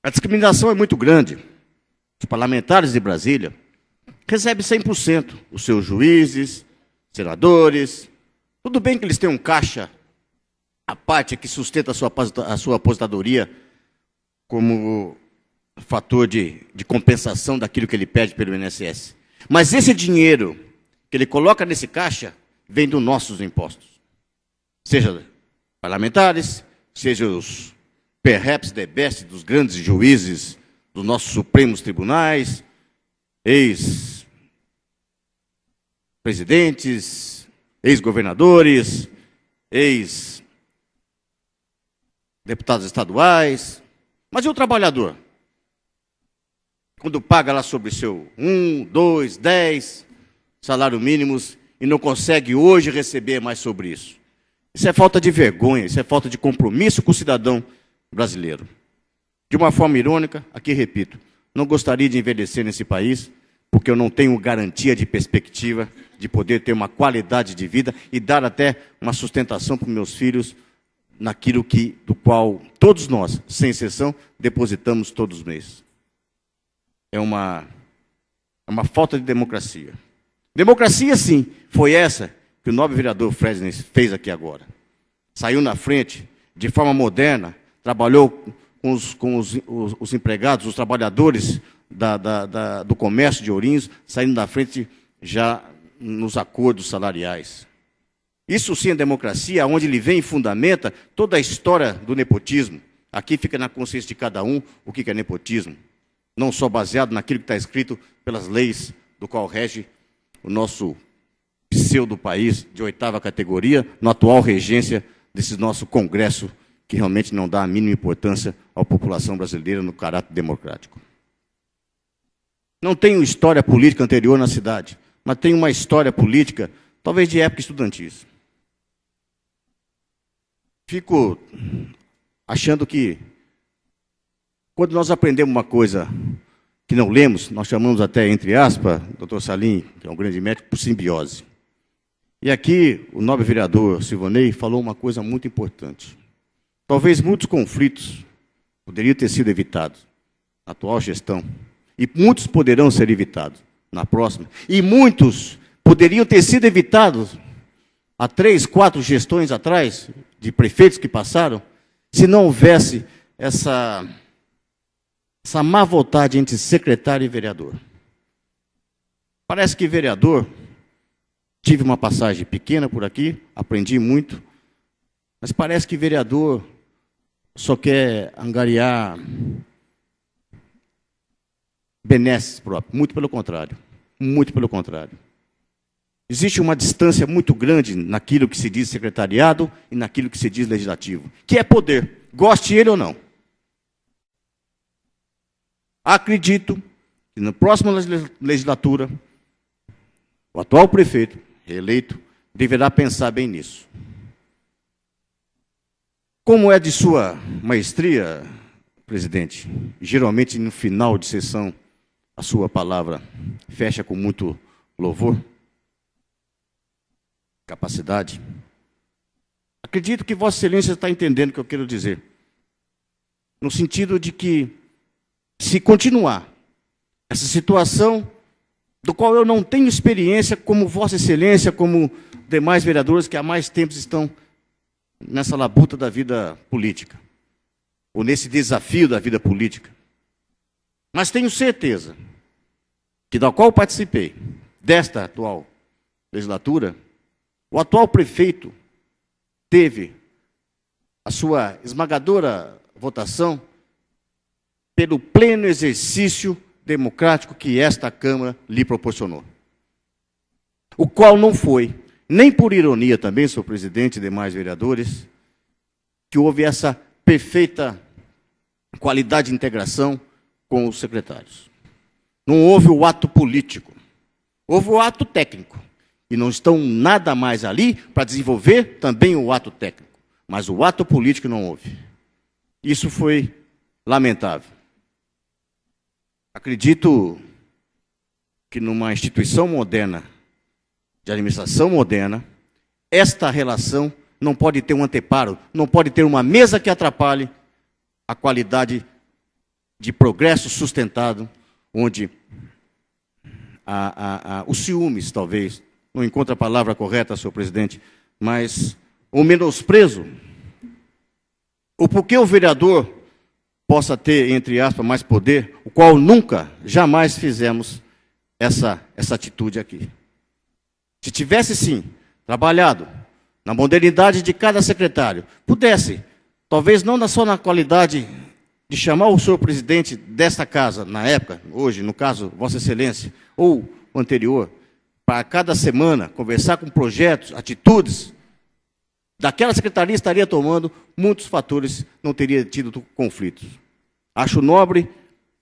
A discriminação é muito grande. Os parlamentares de Brasília recebem 100%, os seus juízes, senadores. Tudo bem que eles têm um caixa à parte que sustenta a sua aposentadoria como fator de compensação daquilo que ele pede pelo INSS. Mas esse dinheiro que ele coloca nesse caixa vem dos nossos impostos. Seja parlamentares, seja os perhaps the best dos grandes juízes dos nossos supremos tribunais, ex-presidentes, ex-governadores, ex-deputados estaduais. Mas e o trabalhador? Quando paga lá sobre seu 1, 2, 10 salário mínimos e não consegue hoje receber mais sobre isso. Isso é falta de vergonha, isso é falta de compromisso com o cidadão brasileiro. De uma forma irônica, aqui repito, não gostaria de envelhecer nesse país, porque eu não tenho garantia de perspectiva de poder ter uma qualidade de vida e dar até uma sustentação para os meus filhos naquilo do qual todos nós, sem exceção, depositamos todos os meses. É uma falta de democracia. Democracia, sim, foi essa que o nobre vereador Fredner fez aqui agora. Saiu na frente, de forma moderna, trabalhou com os empregados, os trabalhadores do comércio de Ourinhos, saindo da frente já nos acordos salariais. Isso sim é democracia, onde ele vem e fundamenta toda a história do nepotismo. Aqui fica na consciência de cada um o que é nepotismo. Não só baseado naquilo que está escrito pelas leis do qual rege o nosso pseudo-país de 8ª categoria, na atual regência desse nosso Congresso, que realmente não dá a mínima importância à população brasileira no caráter democrático. Não tenho história política anterior na cidade, mas tenho uma história política, talvez de época estudantis. Fico achando que, quando nós aprendemos uma coisa que não lemos, nós chamamos até, entre aspas, Dr. Salim, que é um grande médico, por simbiose. E aqui, o nobre vereador Silvanei falou uma coisa muito importante. Talvez muitos conflitos poderiam ter sido evitados na atual gestão, e muitos poderão ser evitados na próxima, e muitos poderiam ter sido evitados há 3, 4 gestões atrás, de prefeitos que passaram, se não houvesse essa má vontade entre secretário e vereador. Parece que vereador, tive uma passagem pequena por aqui, aprendi muito, mas parece que vereador só quer angariar benesses próprios. Muito pelo contrário. Muito pelo contrário. Existe uma distância muito grande naquilo que se diz secretariado e naquilo que se diz legislativo, que é poder, goste ele ou não. Acredito que na próxima legislatura, o atual prefeito, reeleito, deverá pensar bem nisso. Como é de sua maestria, presidente, geralmente no final de sessão, a sua palavra fecha com muito louvor, capacidade. Acredito que Vossa Excelência está entendendo o que eu quero dizer. No sentido de que, se continuar essa situação, do qual eu não tenho experiência, como Vossa Excelência, como demais vereadores que há mais tempo estão nessa labuta da vida política, ou nesse desafio da vida política. Mas tenho certeza que, da qual participei, desta atual legislatura, o atual prefeito teve a sua esmagadora votação pelo pleno exercício democrático que esta Câmara lhe proporcionou. O qual não foi, nem por ironia também, senhor presidente e demais vereadores, que houve essa perfeita qualidade de integração com os secretários. Não houve o ato político, houve o ato técnico. e não estão nada mais ali para desenvolver também o ato técnico. Mas o ato político não houve. Isso foi lamentável. Acredito que numa instituição moderna, de administração moderna, esta relação não pode ter um anteparo, não pode ter uma mesa que atrapalhe a qualidade de progresso sustentado, onde os ciúmes, talvez, não encontro a palavra correta, senhor presidente, mas o menosprezo, o porquê o vereador possa ter, entre aspas, mais poder, o qual nunca, jamais fizemos essa atitude aqui. Se tivesse, sim, trabalhado na modernidade de cada secretário, pudesse, talvez não só na qualidade de chamar o senhor presidente desta casa, na época, hoje, no caso, Vossa Excelência, ou o anterior, para cada semana conversar com projetos, atitudes, daquela secretaria estaria tomando, muitos fatores não teria tido conflitos. Acho nobre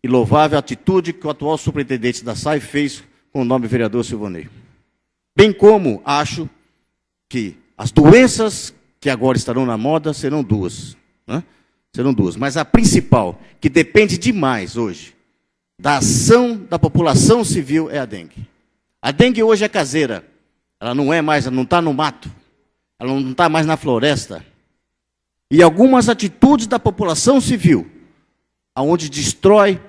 e louvável a atitude que o atual superintendente da SAI fez com o nobre vereador Silvanei. Bem como acho que as doenças que agora estarão na moda serão duas, né? Serão duas, mas a principal, que depende demais hoje, da ação da população civil, é a dengue. A dengue hoje é caseira, ela não é mais, ela não está no mato, ela não está mais na floresta. E algumas atitudes da população civil, aonde destrói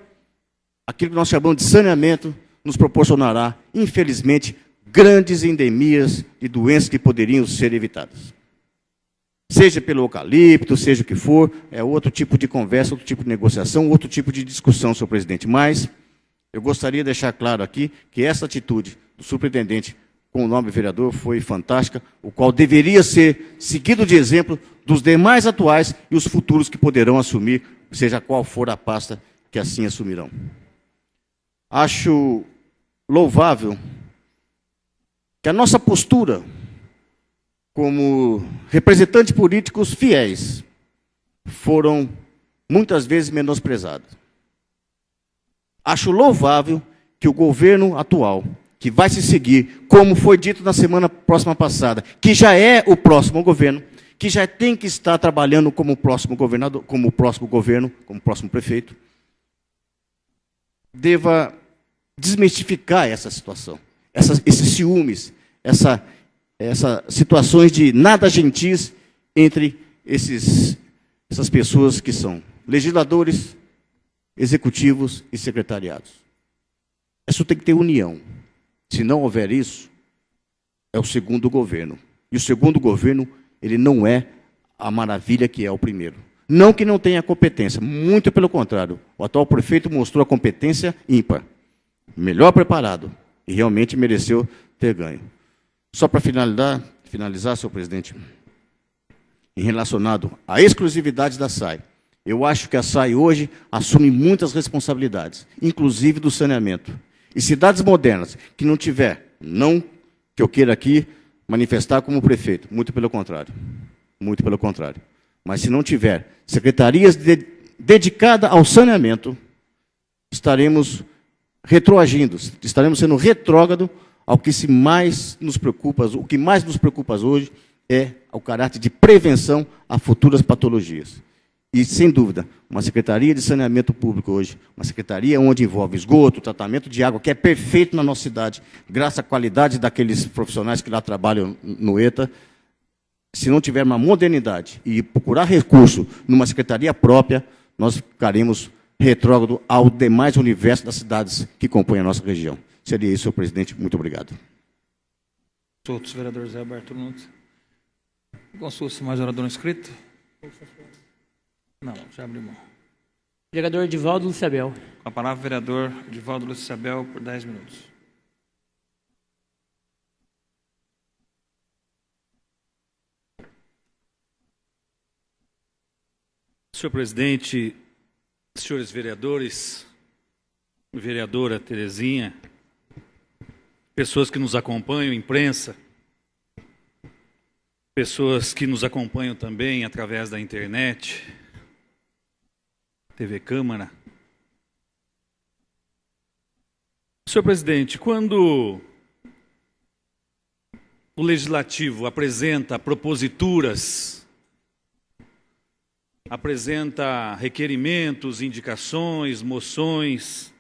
aquilo que nós chamamos de saneamento, nos proporcionará, infelizmente, grandes endemias de doenças que poderiam ser evitadas. Seja pelo eucalipto, seja o que for, é outro tipo de conversa, outro tipo de negociação, outro tipo de discussão, senhor presidente. Mas eu gostaria de deixar claro aqui que essa atitude do superintendente com o nobre vereador foi fantástica, o qual deveria ser seguido de exemplo dos demais atuais e os futuros que poderão assumir, seja qual for a pasta que assim assumirão. Acho louvável que a nossa postura como representantes políticos fiéis foram muitas vezes menosprezadas. Acho louvável que o governo atual, que vai se seguir, como foi dito na semana próxima passada, que já é o próximo governo, que já tem que estar trabalhando como próximo governador, como próximo governo, como próximo prefeito, deva desmistificar essa situação, esses ciúmes, essas situações de nada gentis entre essas pessoas que são legisladores, executivos e secretariados. Isso tem que ter união. Se não houver isso, é o segundo governo. E o segundo governo, ele não é a maravilha que é o primeiro. Não que não tenha competência, muito pelo contrário. O atual prefeito mostrou a competência ímpar, melhor preparado, e realmente mereceu ter ganho. Só para finalizar, senhor presidente, em relacionado à exclusividade da SAI, eu acho que a SAI hoje assume muitas responsabilidades, inclusive do saneamento. E cidades modernas que não tiver, não que eu queira aqui manifestar como prefeito, muito pelo contrário, mas se não tiver secretarias dedicadas ao saneamento, estaremos retroagindo, estaremos sendo retrógrado ao que mais nos preocupa, o que mais nos preocupa hoje é o caráter de prevenção a futuras patologias. E, sem dúvida, uma Secretaria de Saneamento Público hoje, uma secretaria onde envolve esgoto, tratamento de água, que é perfeito na nossa cidade, graças à qualidade daqueles profissionais que lá trabalham no ETA, se não tiver uma modernidade e procurar recurso numa secretaria própria, nós ficaremos retrógrado ao demais universo das cidades que compõem a nossa região. Seria isso, senhor presidente. Muito obrigado. Outros vereadores, Zé Alberto Nunes. Consulta-se mais orador inscrito? Não, já abri mão. Vereador Edivaldo Luciabel. Com a palavra, vereador Edivaldo Luciabel, por 10 minutos. Senhor presidente, senhores vereadores, vereadora Terezinha, pessoas que nos acompanham, imprensa, pessoas que nos acompanham também através da internet, TV Câmara. Senhor presidente, quando o Legislativo apresenta proposituras, apresenta requerimentos, indicações, moções,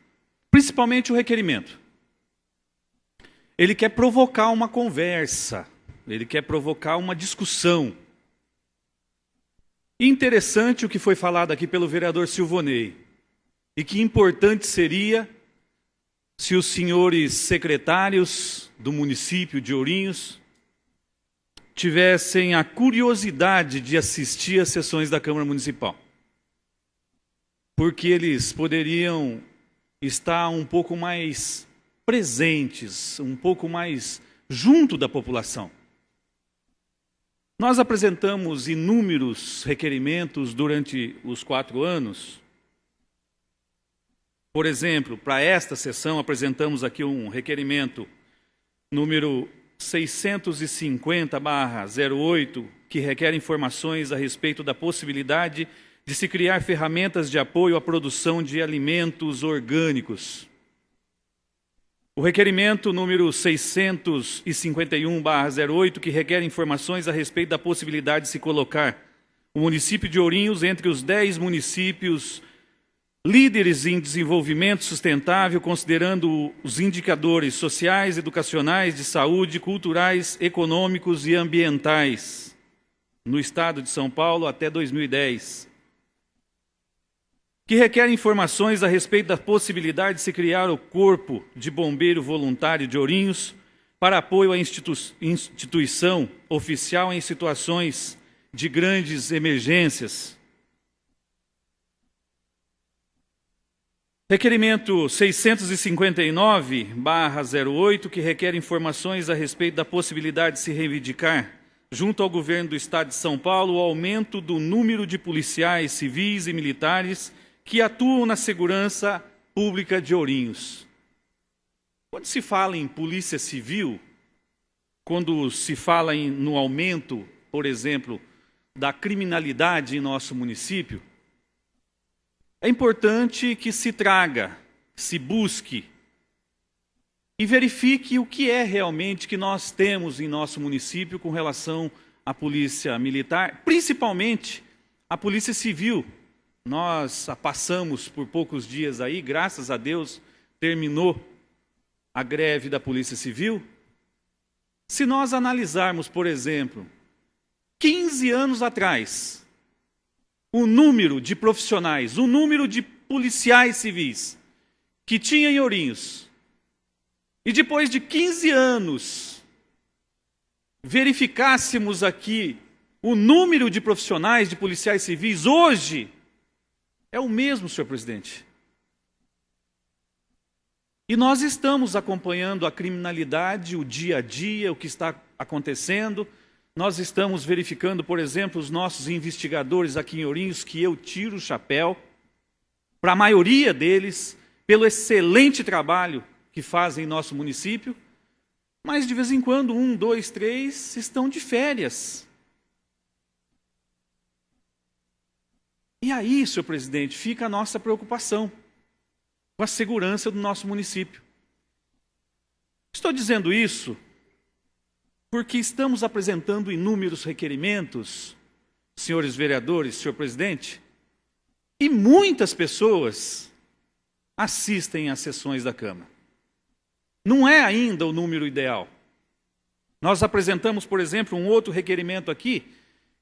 principalmente o requerimento. Ele quer provocar uma conversa, ele quer provocar uma discussão. Interessante o que foi falado aqui pelo vereador Silvonei, e que importante seria se os senhores secretários do município de Ourinhos tivessem a curiosidade de assistir às sessões da Câmara Municipal. Porque eles poderiam estar um pouco mais presentes, um pouco mais junto da população. Nós apresentamos inúmeros requerimentos durante os 4 anos. Por exemplo, para esta sessão apresentamos aqui um requerimento número 650/08, que requer informações a respeito da possibilidade de se criar ferramentas de apoio à produção de alimentos orgânicos. O requerimento número 651/08, que requer informações a respeito da possibilidade de se colocar o município de Ourinhos entre os 10 municípios líderes em desenvolvimento sustentável, considerando os indicadores sociais, educacionais, de saúde, culturais, econômicos e ambientais no estado de São Paulo até 2010. Que requer informações a respeito da possibilidade de se criar o Corpo de Bombeiro Voluntário de Ourinhos para apoio à instituição oficial em situações de grandes emergências. Requerimento 659/08, que requer informações a respeito da possibilidade de se reivindicar, junto ao governo do Estado de São Paulo, o aumento do número de policiais civis e militares que atuam na segurança pública de Ourinhos. Quando se fala em polícia civil, quando se fala no aumento, por exemplo, da criminalidade em nosso município, é importante que se traga, se busque e verifique o que é realmente que nós temos em nosso município com relação à polícia militar, principalmente a polícia civil. Nós passamos por poucos dias aí, graças a Deus, terminou a greve da polícia civil. Se nós analisarmos, por exemplo, 15 anos atrás, o número de profissionais, o número de policiais civis que tinha em Ourinhos, e depois de 15 anos, verificássemos aqui o número de profissionais, de policiais civis, hoje é o mesmo, senhor presidente. E nós estamos acompanhando a criminalidade, o dia a dia, o que está acontecendo. Nós estamos verificando, por exemplo, os nossos investigadores aqui em Ourinhos, que eu tiro o chapéu para a maioria deles, pelo excelente trabalho que fazem em nosso município, mas de vez em quando, 1, 2, 3 estão de férias. E aí, senhor presidente, fica a nossa preocupação com a segurança do nosso município. Estou dizendo isso porque estamos apresentando inúmeros requerimentos, senhores vereadores, senhor presidente, e muitas pessoas assistem às sessões da Câmara. Não é ainda o número ideal. Nós apresentamos, por exemplo, um outro requerimento aqui,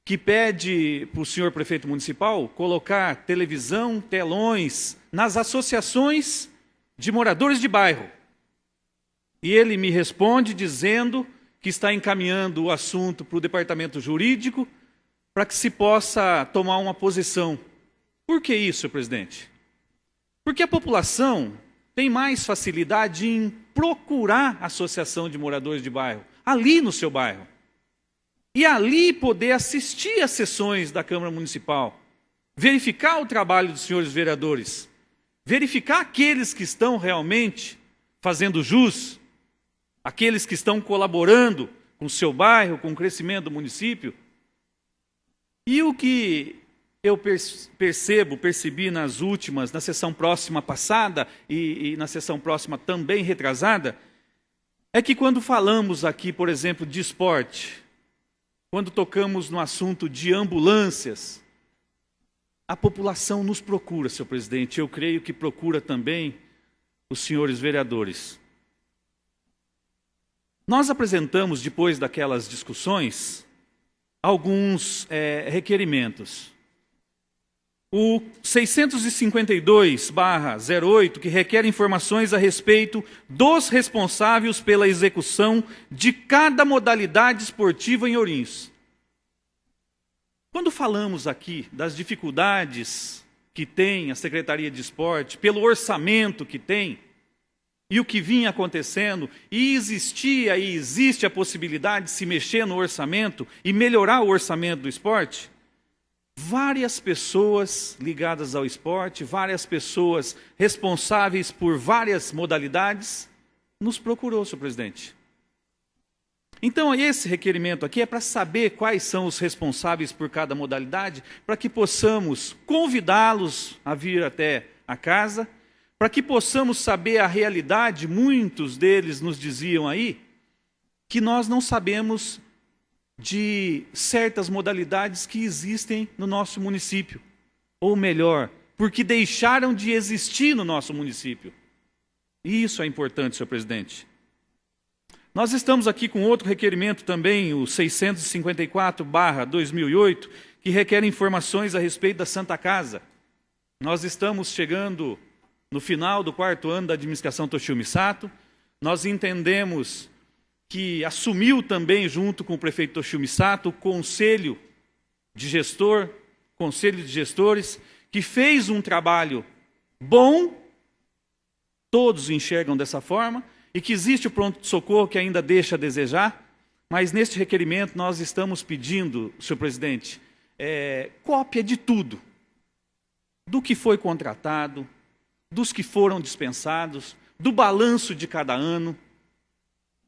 que pede para o senhor prefeito municipal colocar televisão, telões nas associações de moradores de bairro. E ele me responde dizendo que está encaminhando o assunto para o departamento jurídico para que se possa tomar uma posição. Por que isso, senhor presidente? Porque a população tem mais facilidade em procurar a associação de moradores de bairro, ali no seu bairro. E ali poder assistir às sessões da Câmara Municipal, verificar o trabalho dos senhores vereadores, verificar aqueles que estão realmente fazendo jus, aqueles que estão colaborando com o seu bairro, com o crescimento do município. E o que eu percebi na sessão próxima passada e na sessão próxima também retrasada, é que quando falamos aqui, por exemplo, de esporte, quando tocamos no assunto de ambulâncias, a população nos procura, senhor presidente. Eu creio que procura também os senhores vereadores. Nós apresentamos, depois daquelas discussões, alguns requerimentos. O 652/08, que requer informações a respeito dos responsáveis pela execução de cada modalidade esportiva em Ourinhos. Quando falamos aqui das dificuldades que tem a Secretaria de Esporte, pelo orçamento que tem, e o que vinha acontecendo, e existia e existe a possibilidade de se mexer no orçamento e melhorar o orçamento do esporte, várias pessoas ligadas ao esporte, várias pessoas responsáveis por várias modalidades, nos procurou, senhor presidente. Então, esse requerimento aqui é para saber quais são os responsáveis por cada modalidade, para que possamos convidá-los a vir até a casa, para que possamos saber a realidade. Muitos deles nos diziam aí que nós não sabemos de certas modalidades que existem no nosso município. Ou melhor, porque deixaram de existir no nosso município. E isso é importante, senhor presidente. Nós estamos aqui com outro requerimento também, o 654/2008, que requer informações a respeito da Santa Casa. Nós estamos chegando no final do 4º ano da administração Toshio Misato. Nós entendemos que assumiu também, junto com o prefeito Toshio Misato, o conselho de gestores, que fez um trabalho bom, todos enxergam dessa forma, e que existe o pronto-socorro que ainda deixa a desejar, mas neste requerimento nós estamos pedindo, senhor presidente, cópia de tudo, do que foi contratado, dos que foram dispensados, do balanço de cada ano,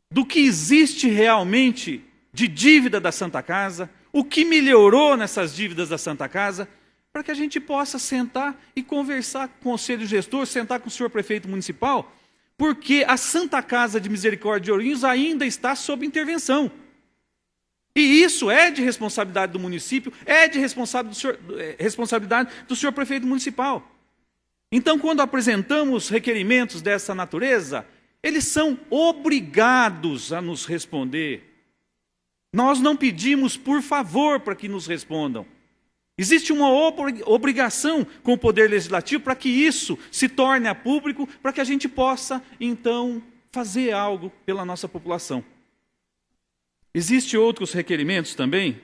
do que existe realmente de dívida da Santa Casa, o que melhorou nessas dívidas da Santa Casa, para que a gente possa sentar e conversar com o conselho gestor, sentar com o senhor prefeito municipal, porque a Santa Casa de Misericórdia de Ourinhos ainda está sob intervenção. E isso é de responsabilidade do município, é de responsabilidade do senhor prefeito municipal. Então, quando apresentamos requerimentos dessa natureza, eles são obrigados a nos responder. Nós não pedimos por favor para que nos respondam. Existe uma obrigação com o Poder Legislativo para que isso se torne a público, para que a gente possa, então, fazer algo pela nossa população. Existem outros requerimentos também,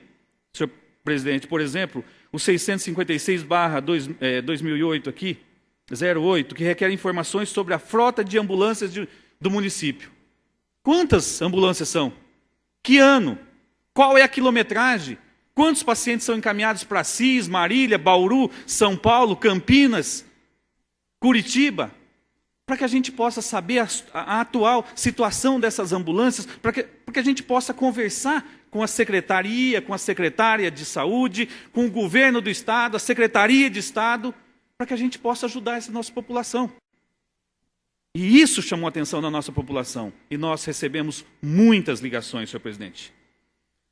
senhor presidente, por exemplo, o 656/2008 aqui, 08, que requer informações sobre a frota de ambulâncias do município. Quantas ambulâncias são? Que ano? Qual é a quilometragem? Quantos pacientes são encaminhados para Assis, Marília, Bauru, São Paulo, Campinas, Curitiba? Para que a gente possa saber a atual situação dessas ambulâncias, para que a gente possa conversar com a secretaria, com a secretária de saúde, com o governo do estado, a secretaria de estado, para que a gente possa ajudar essa nossa população. E isso chamou a atenção da nossa população. E nós recebemos muitas ligações, senhor presidente.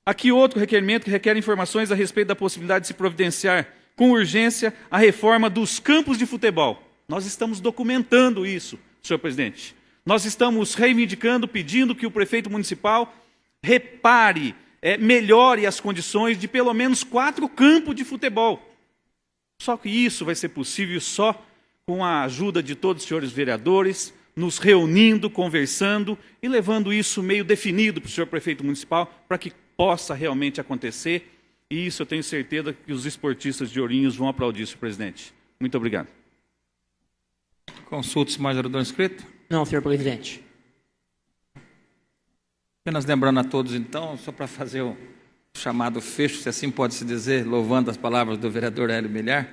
Aqui outro requerimento que requer informações a respeito da possibilidade de se providenciar com urgência a reforma dos campos de futebol. Nós estamos documentando isso, senhor presidente. Nós estamos reivindicando, pedindo que o prefeito municipal repare, melhore as condições de pelo menos 4 campos de futebol. Só que isso vai ser possível só com a ajuda de todos os senhores vereadores, nos reunindo, conversando e levando isso meio definido para o senhor prefeito municipal, para que possa realmente acontecer. E isso eu tenho certeza que os esportistas de Ourinhos vão aplaudir, senhor presidente. Muito obrigado. Consulte-se mais vereador inscrito? Não, senhor presidente. Apenas lembrando a todos, então, só para fazer o chamado fecho, se assim pode se dizer, louvando as palavras do vereador Hélio Milhar,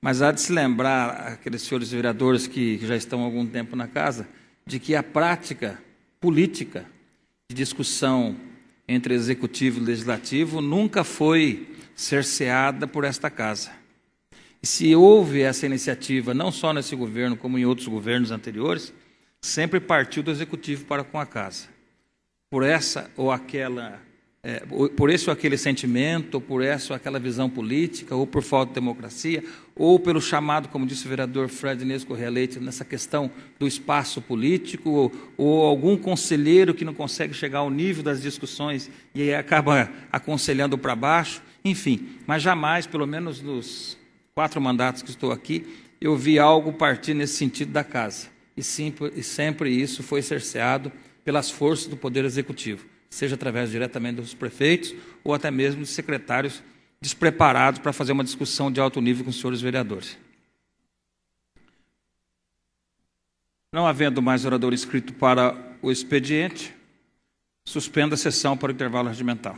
mas há de se lembrar aqueles senhores vereadores que já estão há algum tempo na casa, de que a prática política de discussão entre executivo e legislativo nunca foi cerceada por esta casa. E se houve essa iniciativa, não só nesse governo, como em outros governos anteriores, sempre partiu do executivo para com a casa. por essa ou aquela, por esse ou aquele sentimento, ou por essa ou aquela visão política, ou por falta de democracia, ou pelo chamado, como disse o vereador Fred Inês Corrêa Leite, nessa questão do espaço político, ou algum conselheiro que não consegue chegar ao nível das discussões e aí acaba aconselhando para baixo, enfim, mas jamais, pelo menos nos 4 mandatos que estou aqui, eu vi algo partir nesse sentido da casa. E sempre isso foi cerceado pelas forças do Poder Executivo, seja através diretamente dos prefeitos ou até mesmo de secretários despreparados para fazer uma discussão de alto nível com os senhores vereadores. Não havendo mais orador inscrito para o expediente, suspendo a sessão para o intervalo regimental.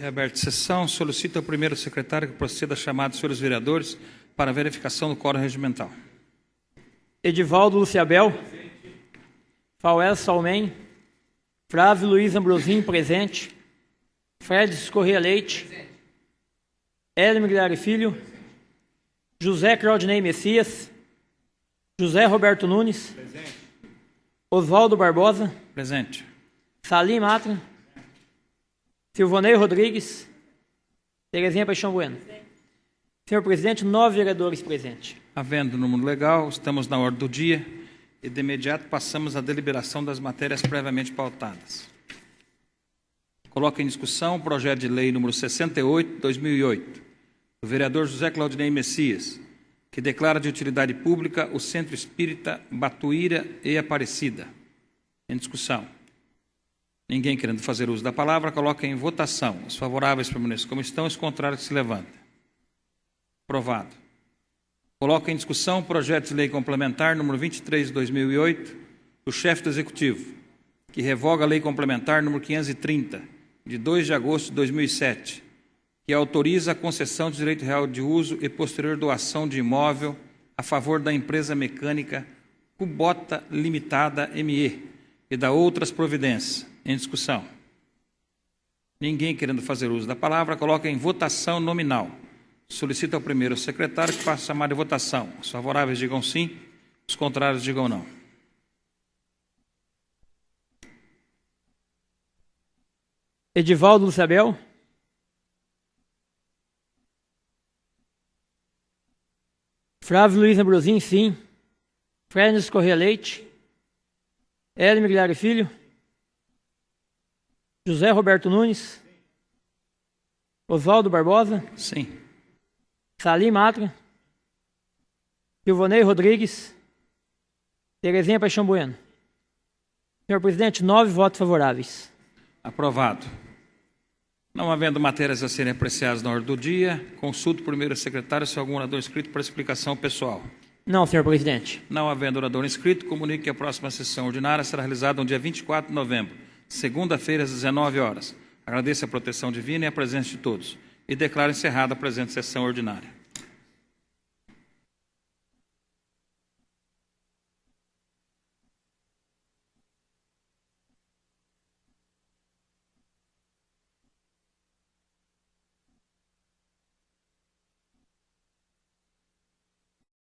Reaberta a sessão. Solicito ao primeiro secretário que proceda a chamada dos senhores vereadores para verificação do quórum regimental. Edivaldo Luciabel. Fauel Salmen. Flávio Luiz Ambrosim, presente. Fred Correia Leite. Hélio Migliari Filho. José Claudinei Messias. José Roberto Nunes. Presente. Oswaldo Barbosa. Presente. Salim Matra. Silvanei Rodrigues. Terezinha Paixão Bueno. Senhor presidente, 9 vereadores presentes. Havendo número legal, estamos na ordem do dia e de imediato passamos à deliberação das matérias previamente pautadas. Coloco em discussão o projeto de lei número 68/2008, do vereador José Claudinei Messias, que declara de utilidade pública o Centro Espírita Batuíra e Aparecida. Em discussão. Ninguém querendo fazer uso da palavra, coloca em votação. Os favoráveis permaneçam como estão, os contrários que se levantem. Aprovado. Coloca em discussão o projeto de lei complementar número 23/2008 do chefe do Executivo, que revoga a lei complementar número 530, de 2 de agosto de 2007, que autoriza a concessão de direito real de uso e posterior doação de imóvel a favor da empresa mecânica Cubota Limitada ME e da outras providências. Em discussão. Ninguém querendo fazer uso da palavra, coloca em votação nominal. Solicita ao primeiro secretário que faça a chamada de votação. Os favoráveis digam sim, os contrários digam não. Edivaldo Luciabel. Flávio Luiz Ambrosim, sim. Fred Correia Leite. Hélio Migliari Filho. José Roberto Nunes. Oswaldo Barbosa. Sim. Salim Matra. Silvanei Rodrigues. Terezinha Paixão Bueno. Senhor presidente, 9 votos favoráveis. Aprovado. Não havendo matérias a serem apreciadas na ordem do dia, consulto o primeiro secretário se há algum orador inscrito para explicação pessoal. Não, senhor presidente. Não havendo orador inscrito, comunico que a próxima sessão ordinária será realizada no dia 24 de novembro, segunda-feira, às 19 horas. Agradeço a proteção divina e a presença de todos. E declaro encerrada a presente sessão ordinária.